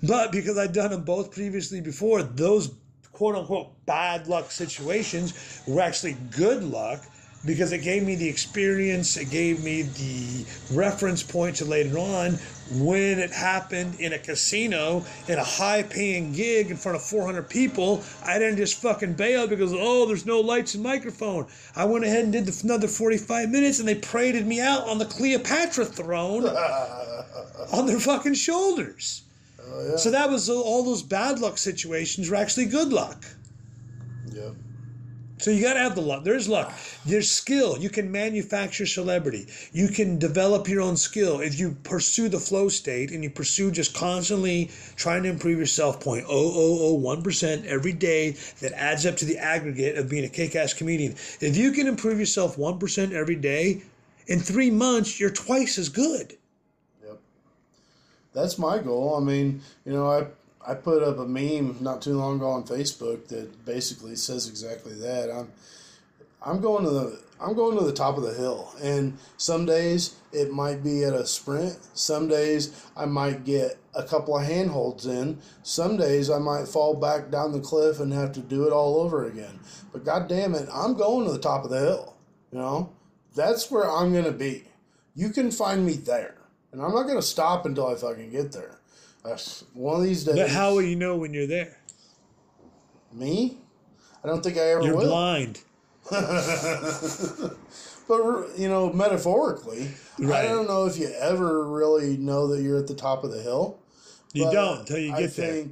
But because I'd done them both previously before, those quote-unquote bad luck situations were actually good luck, because it gave me the experience, it gave me the reference point to later on when it happened in a casino, in a high-paying gig in front of 400 people. I didn't just fucking bail because, oh, there's no lights and microphone. I went ahead and did another 45 minutes, and they paraded me out on the Cleopatra throne on their fucking shoulders. Oh, yeah. So that was all those bad luck situations were actually good luck. Yep. So you got to have the luck. There's luck. There's skill. You can manufacture celebrity. You can develop your own skill. If you pursue the flow state and you pursue just constantly trying to improve yourself 0.0001% every day, that adds up to the aggregate of being a kick-ass comedian. If you can improve yourself 1% every day, in 3 months, you're twice as good. Yep. That's my goal. I mean, I put up a meme not too long ago on Facebook that basically says exactly that. I'm going to the top of the hill, and some days it might be at a sprint. Some days I might get a couple of handholds in. Some days I might fall back down the cliff and have to do it all over again. But God damn it, I'm going to the top of the hill. That's where I'm going to be. You can find me there, and I'm not going to stop until I fucking get there. One of these days. But how will you know when you're there? Me? I don't think I ever will. You're blind. But, metaphorically, right. I don't know if you ever really know that you're at the top of the hill. You don't until you get there.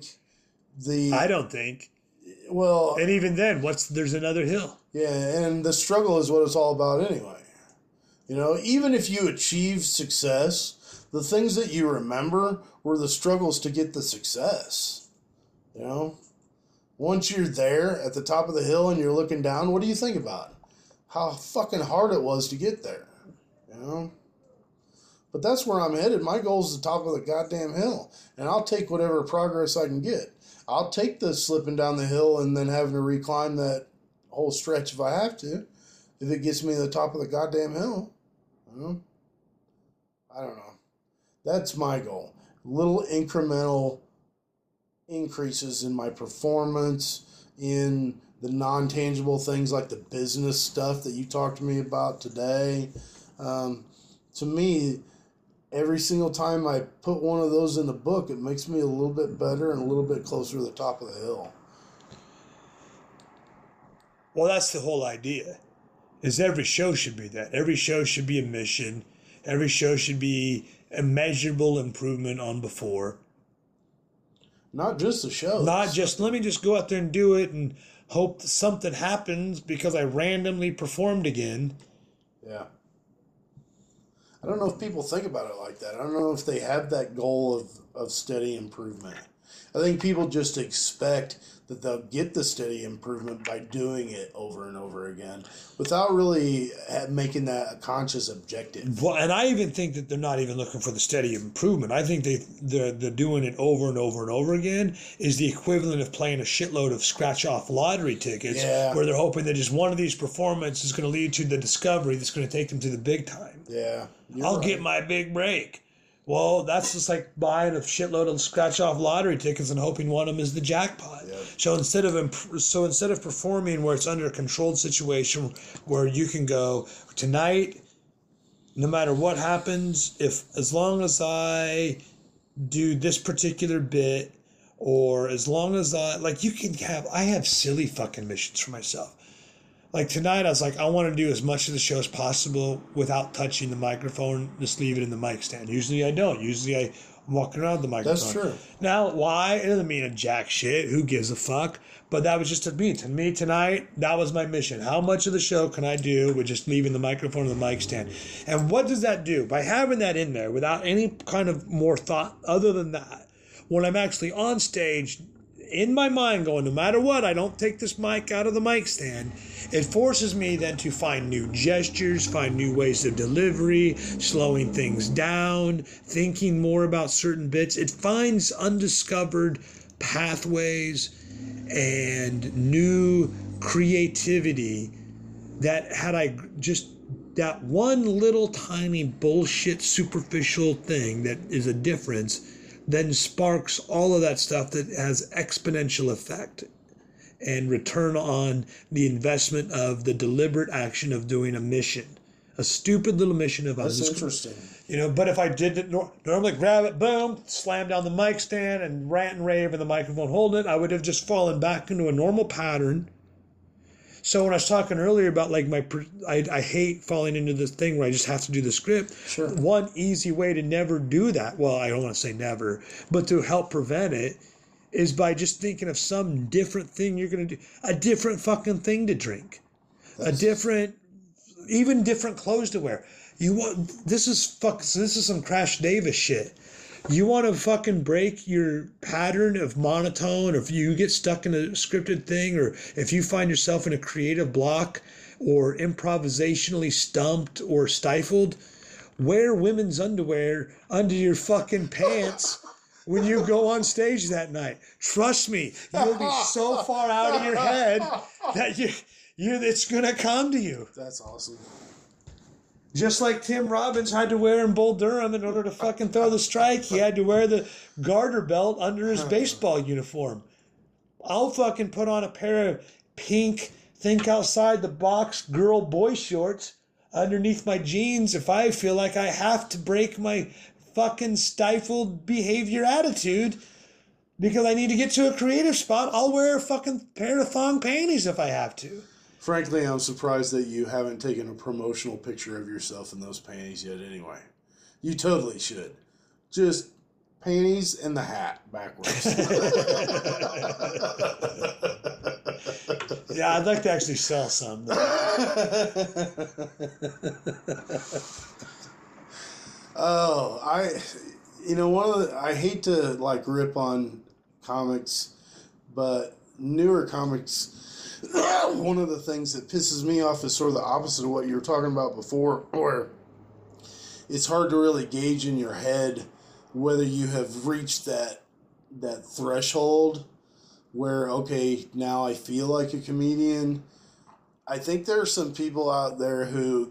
I don't think. Well. And even then, there's another hill. Yeah, and the struggle is what it's all about anyway. Even if you achieve success, the things that you remember were the struggles to get the success. Once you're there at the top of the hill and you're looking down, what do you think about? How fucking hard it was to get there. But that's where I'm headed. My goal is the top of the goddamn hill. And I'll take whatever progress I can get. I'll take the slipping down the hill and then having to reclimb that whole stretch if I have to. If it gets me to the top of the goddamn hill. I don't know. That's my goal. Little incremental increases in my performance, in the non-tangible things like the business stuff that you talked to me about today. To me, every single time I put one of those in the book, it makes me a little bit better and a little bit closer to the top of the hill. Well, that's the whole idea, is every show should be that. Every show should be a mission. Every show should be a measurable improvement on before. Not just the show. Not just, let me just go out there and do it and hope that something happens because I randomly performed again. Yeah. I don't know if people think about it like that. I don't know if they have that goal of steady improvement. I think people just expect that they'll get the steady improvement by doing it over and over again without really making that a conscious objective. Well, and I even think that they're not even looking for the steady improvement. I think they're doing it over and over and over again is the equivalent of playing a shitload of scratch-off lottery tickets where they're hoping that just one of these performances is going to lead to the discovery that's going to take them to the big time. Yeah. I'll get my big break. Well, that's just like buying a shitload of scratch-off lottery tickets and hoping one of them is the jackpot. Yep. So instead of performing where it's under a controlled situation where you can go, tonight, no matter what happens, as long as I do this particular bit, or as long as I have silly fucking missions for myself. Like tonight, I was like, I want to do as much of the show as possible without touching the microphone, just leave it in the mic stand. Usually I don't. Usually I walking around the microphone. That's true. Now, why? It doesn't mean a jack shit. Who gives a fuck? But that was just to me. To me tonight, that was my mission. How much of the show can I do with just leaving the microphone and the mic stand? And what does that do? By having that in there without any kind of more thought other than that, when I'm actually on stage, in my mind going, no matter what, I don't take this mic out of the mic stand. It forces me then to find new gestures, find new ways of delivery, slowing things down, thinking more about certain bits. It finds undiscovered pathways and new creativity that had I just that one little tiny bullshit superficial thing that is a difference then sparks all of that stuff that has exponential effect and return on the investment of the deliberate action of doing a mission, a stupid little mission of That's interesting. You know, but if I did it normally grab it, boom, slam down the mic stand and rant and rave in the microphone holding it, I would have just fallen back into a normal pattern. So when I was talking earlier about like I hate falling into this thing where I just have to do the script. Sure. One easy way to never do that, well, I don't want to say never, but to help prevent it is by just thinking of some different thing you're going to do. A different fucking thing to drink. Even different clothes to wear. This is some Crash Davis shit. You want to fucking break your pattern of monotone, or if you get stuck in a scripted thing, or if you find yourself in a creative block or improvisationally stumped or stifled, wear women's underwear under your fucking pants when you go on stage that night. Trust me, you'll be so far out of your head that it's going to come to you. That's awesome. Just like Tim Robbins had to wear in Bull Durham in order to fucking throw the strike, he had to wear the garter belt under his baseball uniform. I'll fucking put on a pair of pink, think outside the box girl boy shorts underneath my jeans if I feel like I have to break my fucking stifled behavior attitude because I need to get to a creative spot. I'll wear a fucking pair of thong panties if I have to. Frankly, I'm surprised that you haven't taken a promotional picture of yourself in those panties yet anyway. You totally should. Just panties and the hat backwards. Yeah, I'd like to actually sell some. I hate to like rip on comics, but newer comics, one of the things that pisses me off is sort of the opposite of what you were talking about before, where it's hard to really gauge in your head whether you have reached that threshold where, okay, now I feel like a comedian. I think there are some people out there who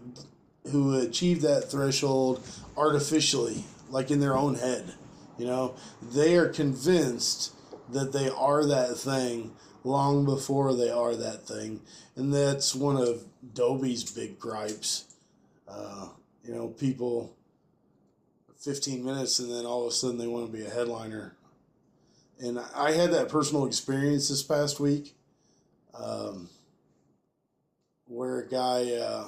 achieve that threshold artificially, like in their own head. You know, they are convinced that they are that thing long before they are that thing. And that's one of Dobie's big gripes. People 15 minutes and then all of a sudden they want to be a headliner. And I had that personal experience this past week where a guy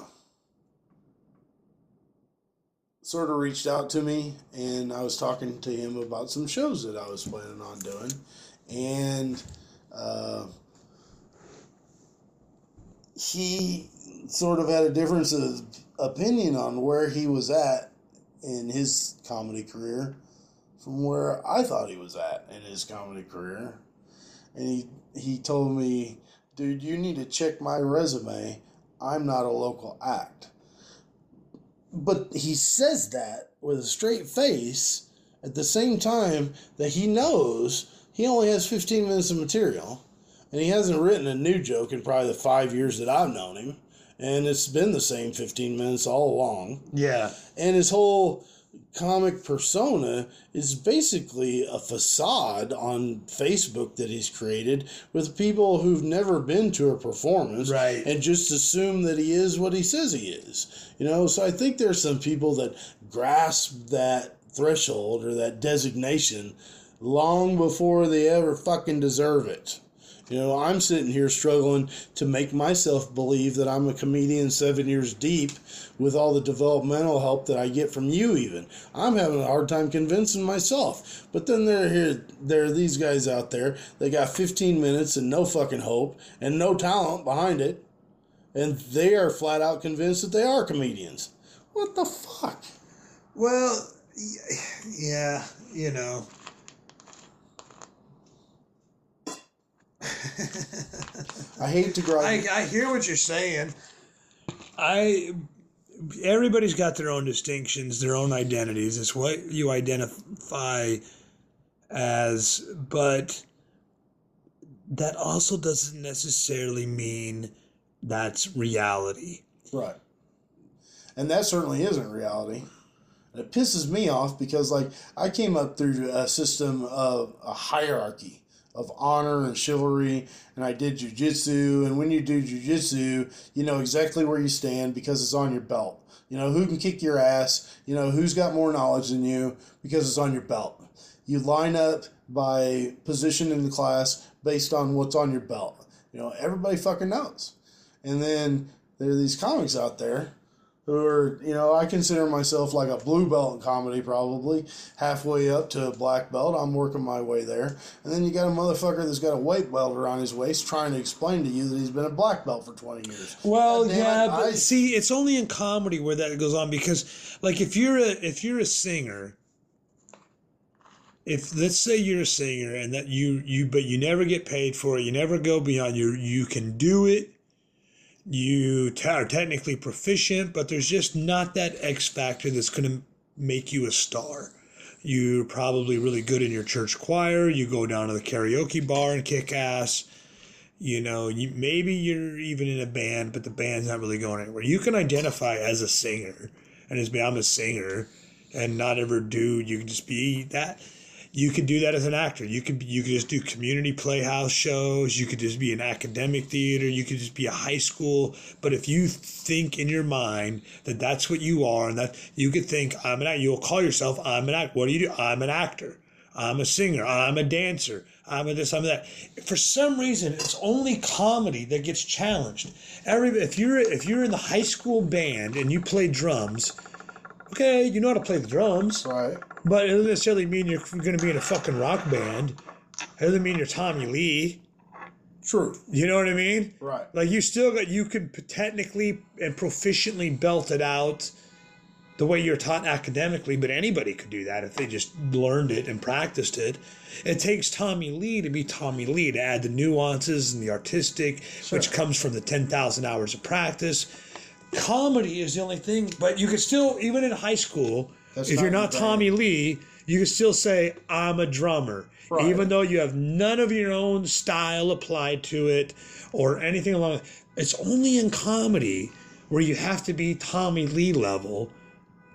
sort of reached out to me, and I was talking to him about some shows that I was planning on doing. And he sort of had a difference of opinion on where he was at in his comedy career from where I thought he was at in his comedy career. And he told me, dude, you need to check my resume. I'm not a local act. But he says that with a straight face at the same time that he knows he only has 15 minutes of material. And he hasn't written a new joke in probably the 5 years that I've known him. And it's been the same 15 minutes all along. Yeah. And his whole comic persona is basically a facade on Facebook that he's created with people who've never been to a performance. Right. And just assume that he is what he says he is. So I think there's some people that grasp that threshold or that designation long before they ever fucking deserve it. You know, I'm sitting here struggling to make myself believe that I'm a comedian 7 years deep with all the developmental help that I get from you even. I'm having a hard time convincing myself. But then there are these guys out there. They got 15 minutes and no fucking hope and no talent behind it. And they are flat out convinced that they are comedians. What the fuck? Well, yeah, you know. I hate to grind. I hear what you're saying. Everybody's got their own distinctions, their own identities. It's what you identify as, but that also doesn't necessarily mean that's reality. Right. And that certainly isn't reality. And it pisses me off because, like, I came up through a system of a hierarchy of honor and chivalry, and I did jiu-jitsu, and when you do jiu-jitsu, you know exactly where you stand because it's on your belt. You know who can kick your ass, you know who's got more knowledge than you because it's on your belt. You line up by position in the class based on what's on your belt. You know, everybody fucking knows. And then there are these comics out there who are, you know, I consider myself like a blue belt in comedy probably, halfway up to a black belt. I'm working my way there. And then you got a motherfucker that's got a white belt around his waist trying to explain to you that he's been a black belt for 20 years. Well, but see, it's only in comedy where that goes on because, like, if you're a singer, if let's say you're a singer and that but you never get paid for it, you never go beyond you can do it. You are technically proficient, but there's just not that X factor that's going to make you a star. You're probably really good in your church choir. You go down to the karaoke bar and kick ass. You know, maybe you're even in a band, but the band's not really going anywhere. You can identify as a singer and just be, I'm a singer, and not ever do. You can just be that. You could do that as an actor. You could just do community playhouse shows. You could just be an academic theater. You could just be a high school. But if you think in your mind that that's what you are, and that you could think, I'm an actor, you'll call yourself, I'm an actor. What do you do? I'm an actor. I'm a singer. I'm a dancer. I'm a this, I'm a that. For some reason, it's only comedy that gets challenged. If you're in the high school band and you play drums, okay, you know how to play the drums. Right. But it doesn't necessarily mean you're going to be in a fucking rock band. It doesn't mean you're Tommy Lee. True. You know what I mean? Right. Like, you could technically and proficiently belt it out the way you're taught academically, but anybody could do that if they just learned it and practiced it. It takes Tommy Lee to be Tommy Lee, to add the nuances and the artistic, sure, which comes from the 10,000 hours of practice. Comedy is the only thing, but you could still, even in high school, if you're not Tommy Lee, you can still say, I'm a drummer. Right. Even though you have none of your own style applied to it or anything along. It's only in comedy where you have to be Tommy Lee level,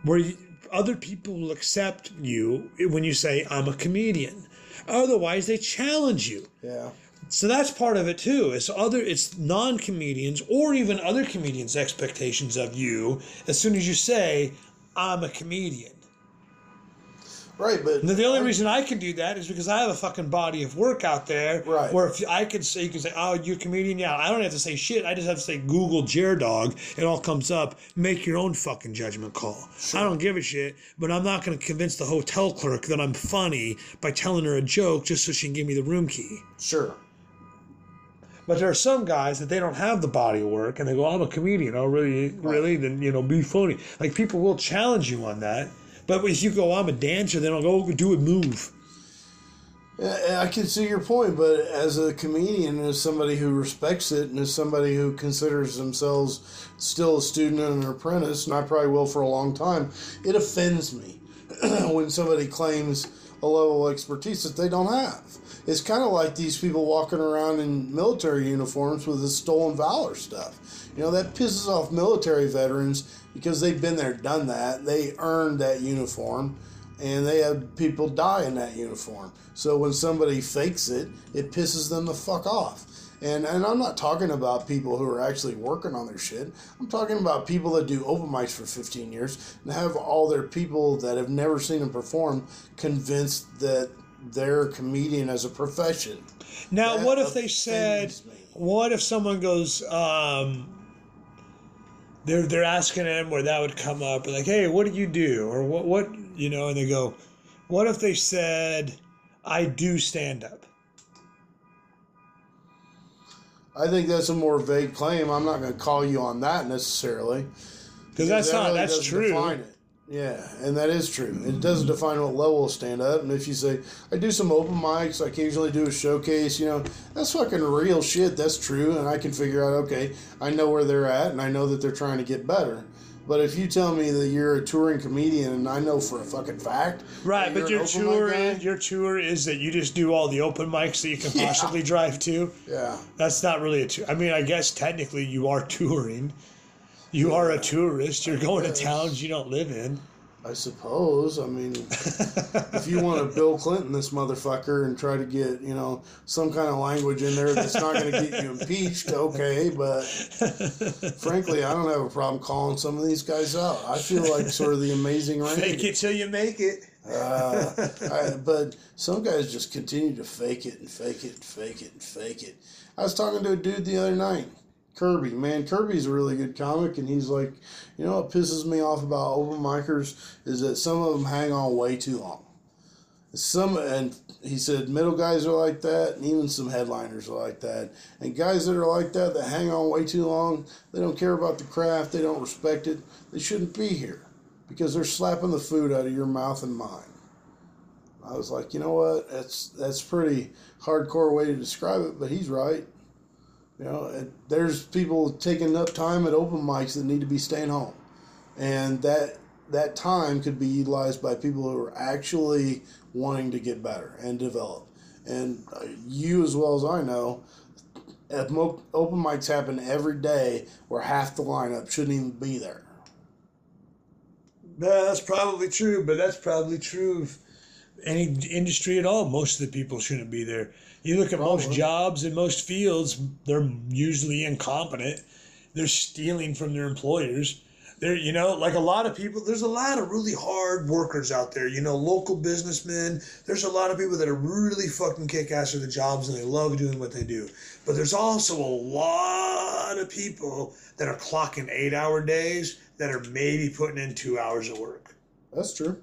where other people will accept you when you say, I'm a comedian. Otherwise, they challenge you. Yeah. So that's part of it too. It's non-comedians or even other comedians' expectations of you as soon as you say, I'm a comedian. Right, but the only reason I can do that is because I have a fucking body of work out there. Right. Where if I could say, you can say, oh, you're a comedian. Yeah, I don't have to say shit. I just have to say Google jer-dog. It all comes up. Make your own fucking judgment call. Sure. I don't give a shit, but I'm not going to convince the hotel clerk that I'm funny by telling her a joke just so she can give me the room key. Sure. But there are some guys that they don't have the body of work, and they go, I'm a comedian. Oh, really? Really? Then, be funny. Like, people will challenge you on that. But if you go, I'm a dancer, then I'll go do a move. Yeah, I can see your point, but as a comedian, as somebody who respects it, and as somebody who considers themselves still a student and an apprentice, and I probably will for a long time, it offends me when somebody claims a level of expertise that they don't have. It's kind of like these people walking around in military uniforms with the stolen valor stuff. That pisses off military veterans because they've been there, done that. They earned that uniform, and they had people die in that uniform. So when somebody fakes it, it pisses them the fuck off. And I'm not talking about people who are actually working on their shit. I'm talking about people that do open mics for 15 years and have all their people that have never seen them perform convinced that they're a comedian as a profession. Now, That what if they said, offends me. what if someone goes, they're asking them where that would come up, like, hey, what do you do? Or what, and they go, what if they said, I do stand up? I think that's a more vague claim. I'm not going to call you on that necessarily. Because that's that not, really that's doesn't true. define it. Yeah, and that is true. It doesn't define what level of stand-up. And if you say, I do some open mics, I occasionally do a showcase, that's fucking real shit. That's true. And I can figure out, okay, I know where they're at, and I know that they're trying to get better. But if you tell me that you're a touring comedian, and I know for a fucking fact, right? But your tour is that you just do all the open mics that you can possibly drive to. Yeah, that's not really a tour. I mean, I guess technically you are touring. You are a tourist. You're going to towns you don't live in. I suppose. I mean, if you want to Bill Clinton this motherfucker and try to get, some kind of language in there that's not going to get you impeached, okay. But frankly, I don't have a problem calling some of these guys out. I feel like sort of the Amazing Randy. Fake it till you make it. But some guys just continue to fake it and fake it and fake it and fake it. I was talking to a dude the other night. Kirby, man, Kirby's a really good comic, and he's like, what pisses me off about open micers is that some of them hang on way too long. And he said middle guys are like that, and even some headliners are like that. And guys that are like that hang on way too long, they don't care about the craft, they don't respect it, they shouldn't be here because they're slapping the food out of your mouth and mine. I was like, you know what, that's pretty hardcore way to describe it, but he's right. There's people taking up time at open mics that need to be staying home. And that time could be utilized by people who are actually wanting to get better and develop. And you, as well as I know, open mics happen every day where half the lineup shouldn't even be there. That's probably true, but that's probably true of any industry at all. Most of the people shouldn't be there. You look at most jobs in most fields, they're usually incompetent. They're stealing from their employers. They're, like a lot of people, there's a lot of really hard workers out there, local businessmen. There's a lot of people that are really fucking kick-ass at the jobs and they love doing what they do. But there's also a lot of people that are clocking 8-hour days that are maybe putting in 2 hours of work. That's true.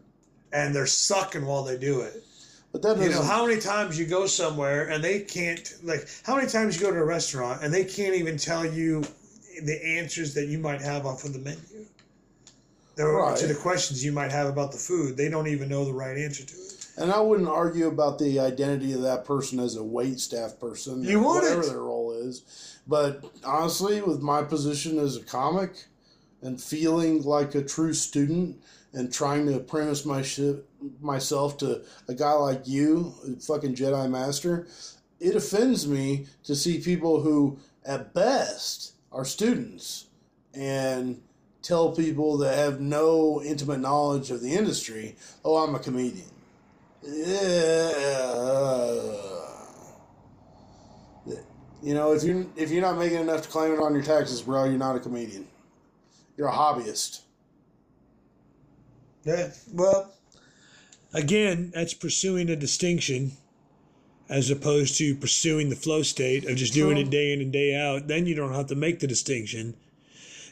And they're sucking while they do it. But that how many times you go somewhere and they can't, how many times you go to a restaurant and they can't even tell you the answers that you might have off of the menu. Right. To the questions you might have about the food. They don't even know the right answer to it. And I wouldn't argue about the identity of that person as a wait staff person. Whatever their role is. But honestly, with my position as a comic and feeling like a true student and trying to apprentice myself to a guy like you, a fucking Jedi Master, it offends me to see people who, at best, are students and tell people that have no intimate knowledge of the industry, oh, I'm a comedian. If you're not making enough to claim it on your taxes, bro, you're not a comedian. You're a hobbyist. Yeah, well, again, that's pursuing a distinction as opposed to pursuing the flow state of just doing it day in and day out. Then you don't have to make the distinction,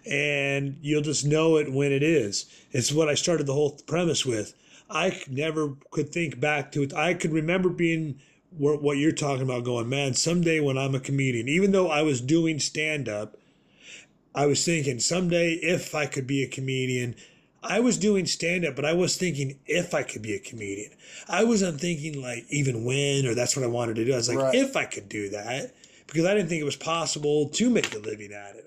and you'll just know it when it is. It's what I started the whole premise with. I never could think back to it. I could remember being what you're talking about, going, man, someday when I'm a comedian, even though I was doing stand-up, I was thinking someday if I could be a comedian. I was doing stand-up, but I was thinking if I could be a comedian. I wasn't thinking even when, or that's what I wanted to do. I was like, if I could do that, because I didn't think it was possible to make a living at it.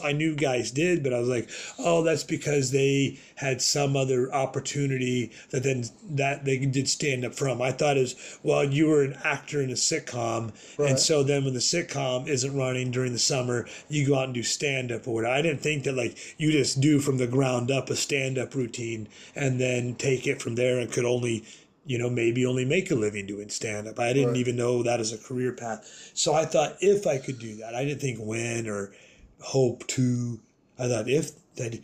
I knew guys did, but I was like, oh, that's because they had some other opportunity that they did stand up from. I thought you were an actor in a sitcom, and so then when the sitcom isn't running during the summer, you go out and do stand up or whatever. I didn't think that you just do from the ground up a stand up routine and then take it from there and could only maybe only make a living doing stand-up. I didn't even know that as a career path. So I thought if I could do that, I didn't think when or hope to. I thought if that.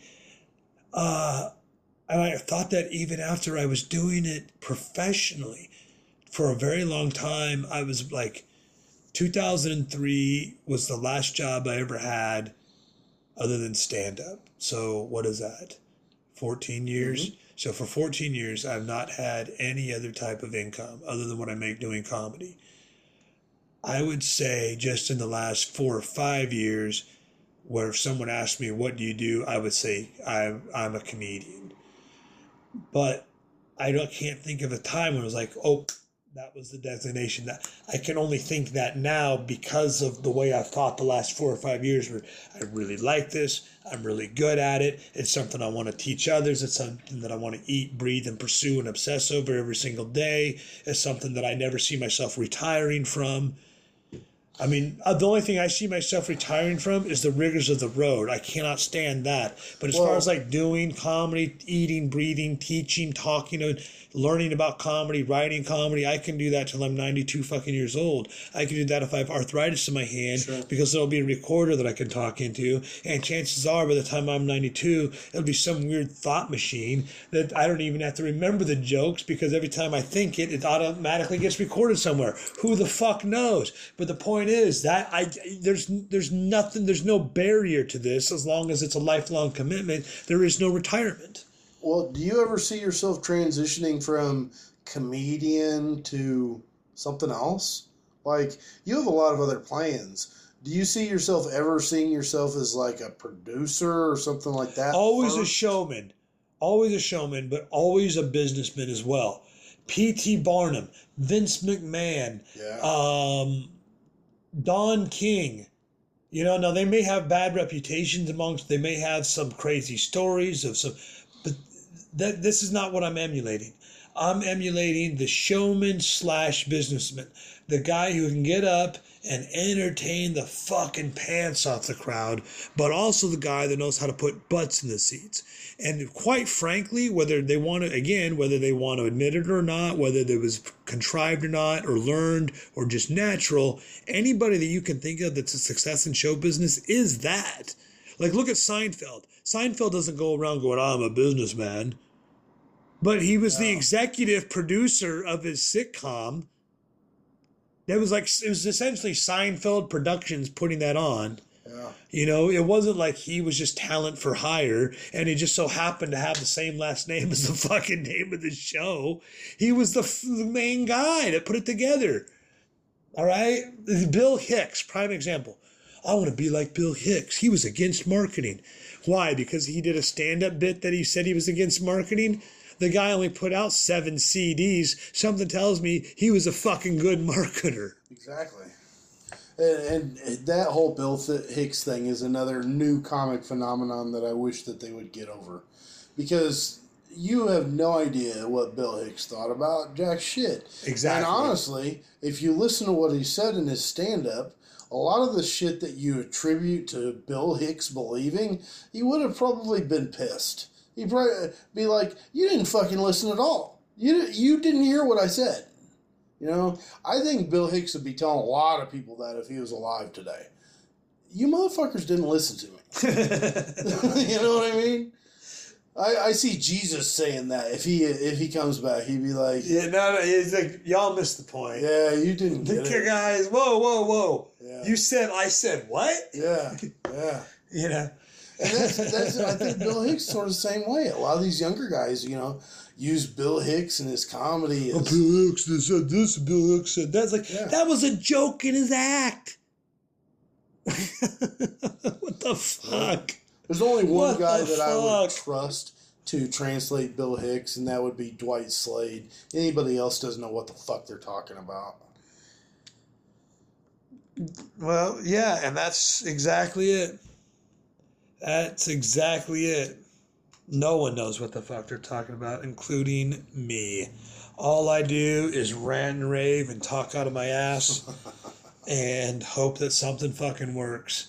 And I thought that even after I was doing it professionally for a very long time, I was like, 2003 was the last job I ever had other than stand-up. So what is that? 14 years? Mm-hmm. So for 14 years, I've not had any other type of income other than what I make doing comedy. I would say just in the last 4 or 5 years, where if someone asked me, what do you do? I would say, I'm a comedian. But I can't think of a time when it was like, oh, that was the designation. That I can only think that now because of the way I've thought the last 4 or 5 years, where I really like this. I'm really good at it. It's something I want to teach others. It's something that I want to eat, breathe, and pursue and obsess over every single day. It's something that I never see myself retiring from. I mean, the only thing I see myself retiring from is the rigors of the road. I cannot stand that. But as far as like doing comedy, eating, breathing, teaching, talking, learning about comedy, writing comedy, I can do that till I'm 92 fucking years old. I can do that if I have arthritis in my hand, sure, because there'll be a recorder that I can talk into. And chances are by the time I'm 92, it'll be some weird thought machine that I don't even have to remember the jokes, because every time I think it automatically gets recorded somewhere. Who the fuck knows? But the point is that there's nothing, there's no barrier to this as long as it's a lifelong commitment. There is no retirement. Well, do you ever see yourself transitioning from comedian to something else? Like, you have a lot of other plans. Do you see yourself ever seeing yourself as like a producer or something like that? Always a showman, but always a businessman as well. P.T. Barnum, Vince McMahon, Don King. You know, now they may have bad reputations amongst, they may have some crazy stories of some, but this is not what I'm emulating. I'm emulating the showman / businessman, the guy who can get up and entertain the fucking pants off the crowd, but also the guy that knows how to put butts in the seats. And quite frankly, whether they want to admit it or not, whether it was contrived or not, or learned, or just natural, anybody that you can think of that's a success in show business is that. Like, look at Seinfeld. Seinfeld doesn't go around going, I'm a businessman. But he was the executive producer of his sitcom. It was essentially Seinfeld Productions putting that on. Yeah. You know, it wasn't like he was just talent for hire and he just so happened to have the same last name as the fucking name of the show. He was the main guy that put it together. All right? Bill Hicks, prime example. I want to be like Bill Hicks. He was against marketing. Why? Because he did a stand-up bit that he said he was against marketing? The guy only put out 7 CDs. Something tells me he was a fucking good marketer. Exactly. And that whole Bill Hicks thing is another new comic phenomenon that I wish that they would get over. Because you have no idea what Bill Hicks thought about jack shit. Exactly. And honestly, if you listen to what he said in his stand-up, a lot of the shit that you attribute to Bill Hicks believing, he would have probably been pissed. He'd probably be like, you didn't fucking listen at all. You didn't hear what I said. You know, I think Bill Hicks would be telling a lot of people that if he was alive today. You motherfuckers didn't listen to me. You know what I mean? I see Jesus saying that. If he comes back, he'd be like... Yeah, no, it's like, y'all missed the point. Yeah, you didn't get it. Guys, whoa. Yeah. I said what? Yeah. You know? And that's I think Bill Hicks sort of the same way. A lot of these younger guys, you know, use Bill Hicks and his comedy as... Bill Hicks said this, Bill Hicks said that. Like, that was a joke in his act. What the fuck? There's only one guy that I would trust to translate Bill Hicks, and that would be Dwight Slade. Anybody else doesn't know what the fuck they're talking about. Well, yeah, and that's exactly it. That's exactly it. No one knows what the fuck they're talking about, including me. All I do is rant and rave and talk out of my ass and hope that something fucking works.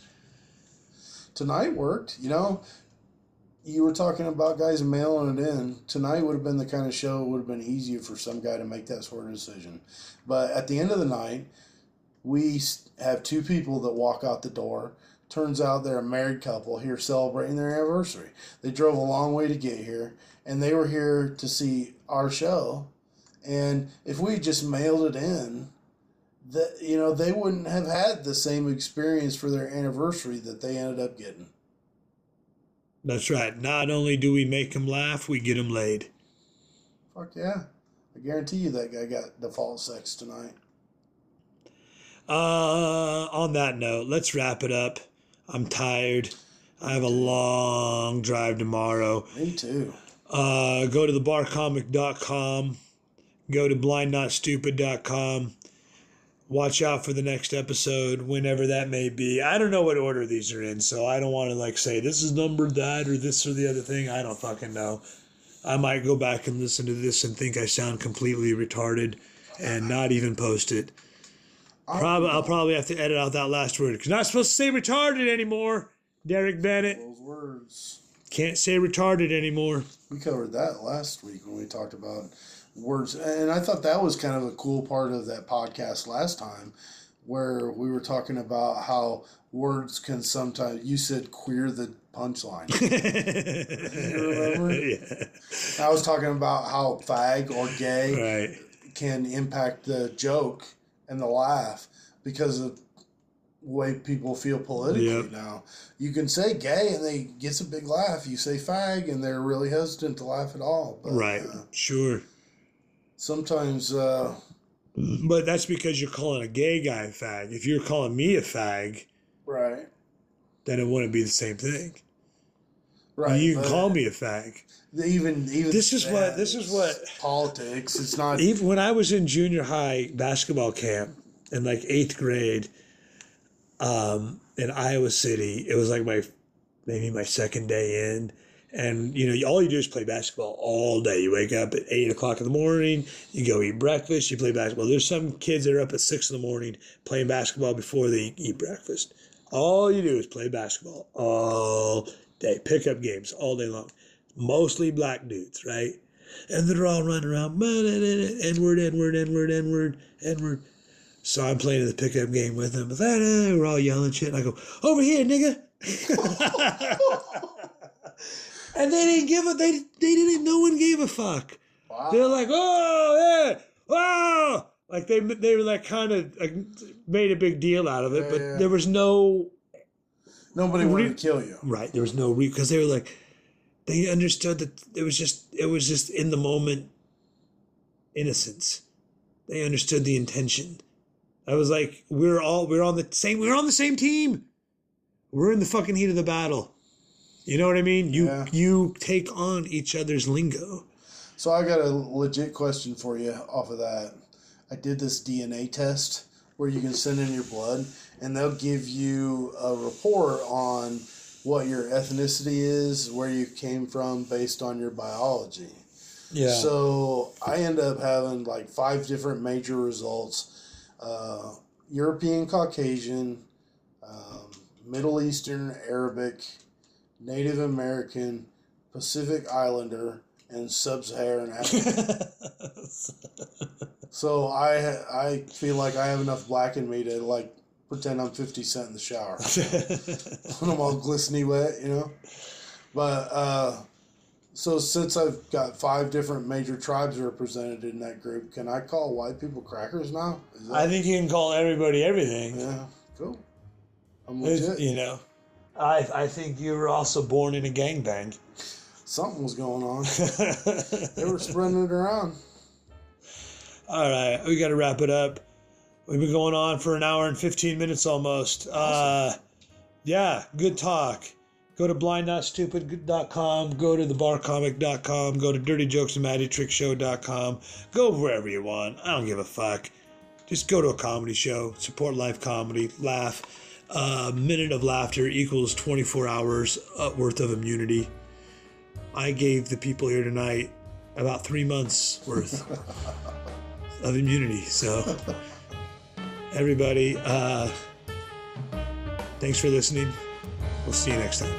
Tonight worked, you know. You were talking about guys mailing it in. Tonight would have been the kind of show it would have been easier for some guy to make that sort of decision. But at the end of the night, we have 2 people that walk out the door. Turns out they're a married couple here celebrating their anniversary. They drove a long way to get here, and they were here to see our show. And if we just mailed it in, that, you know, they wouldn't have had the same experience for their anniversary that they ended up getting. That's right. Not only do we make them laugh, we get them laid. Fuck yeah. I guarantee you that guy got default sex tonight. On that note, let's wrap it up. I'm tired. I have a long drive tomorrow. Me too. Go to thebarcomic.com. Go to blindnotstupid.com. Watch out for the next episode, whenever that may be. I don't know what order these are in, so I don't want to like say this is numbered that or this or the other thing. I don't fucking know. I might go back and listen to this and think I sound completely retarded and not even post it. I'll probably have to edit out that last word because I'm not supposed to say retarded anymore. Derek Bennett. Those words. Can't say retarded anymore. We covered that last week when we talked about words. And I thought that was kind of a cool part of that podcast last time where we were talking about how words can sometimes, you said queer the punchline. You remember? Yeah. I was talking about how fag or gay can impact the joke and the laugh because of the way people feel politically now. You can say gay and they gets a big laugh. You say fag and they're really hesitant to laugh at all. But, sure. Sometimes... but that's because you're calling a gay guy a fag. If you're calling me a fag... Right. Then it wouldn't be the same thing. Right. You can call me a fag. Even this is what politics. It's not even when I was in junior high basketball camp in like 8th grade, in Iowa City. It was like maybe my second day in, and you know all you do is play basketball all day. You wake up at 8 o'clock in the morning, you go eat breakfast, you play basketball. There's some kids that are up at 6 in the morning playing basketball before they eat breakfast. All you do is play basketball all day, pickup games all day long. Mostly black dudes, right? And they're all running around, N-word, N-word, N-word, N-word, N-word. So I'm playing in the pickup game with them. We're all yelling shit. And I go, over here, nigga. And they didn't give a, they didn't, no one gave a fuck. Wow. They're like, oh, yeah, wow. Like they were like kind of like made a big deal out of it, but there was no. Nobody wanted to kill you. Right. There was no because they were like, they understood that it was just in the moment innocence. They understood the intention. I was like, we're on the same team. We're in the fucking heat of the battle. You know what I mean? You take on each other's lingo. So I got a legit question for you off of that. I did this DNA test where you can send in your blood and they'll give you a report on what your ethnicity is, where you came from based on your biology. Yeah. So I end up having like 5 different major results. European Caucasian, Middle Eastern Arabic, Native American, Pacific Islander, and Sub-Saharan African. So I feel like I have enough black in me to like pretend I'm 50 Cent in the shower. When I'm all glistening wet, you know? But so since I've got 5 different major tribes represented in that group, can I call white people crackers now? I think you can call everybody everything. Yeah, cool. I'm legit. You know, I think you were also born in a gangbang. Something was going on. They were spreading it around. All right, we got to wrap it up. We've been going on for an hour and 15 minutes almost. Awesome. Yeah, good talk. Go to blindnotstupid.com. Go to thebarcomic.com. Go to dirtyjokesandmagicshow.com. Go wherever you want. I don't give a fuck. Just go to a comedy show. Support live comedy. Laugh. A minute of laughter equals 24 hours worth of immunity. I gave the people here tonight about 3 months worth of immunity. So, everybody, thanks for listening. We'll see you next time.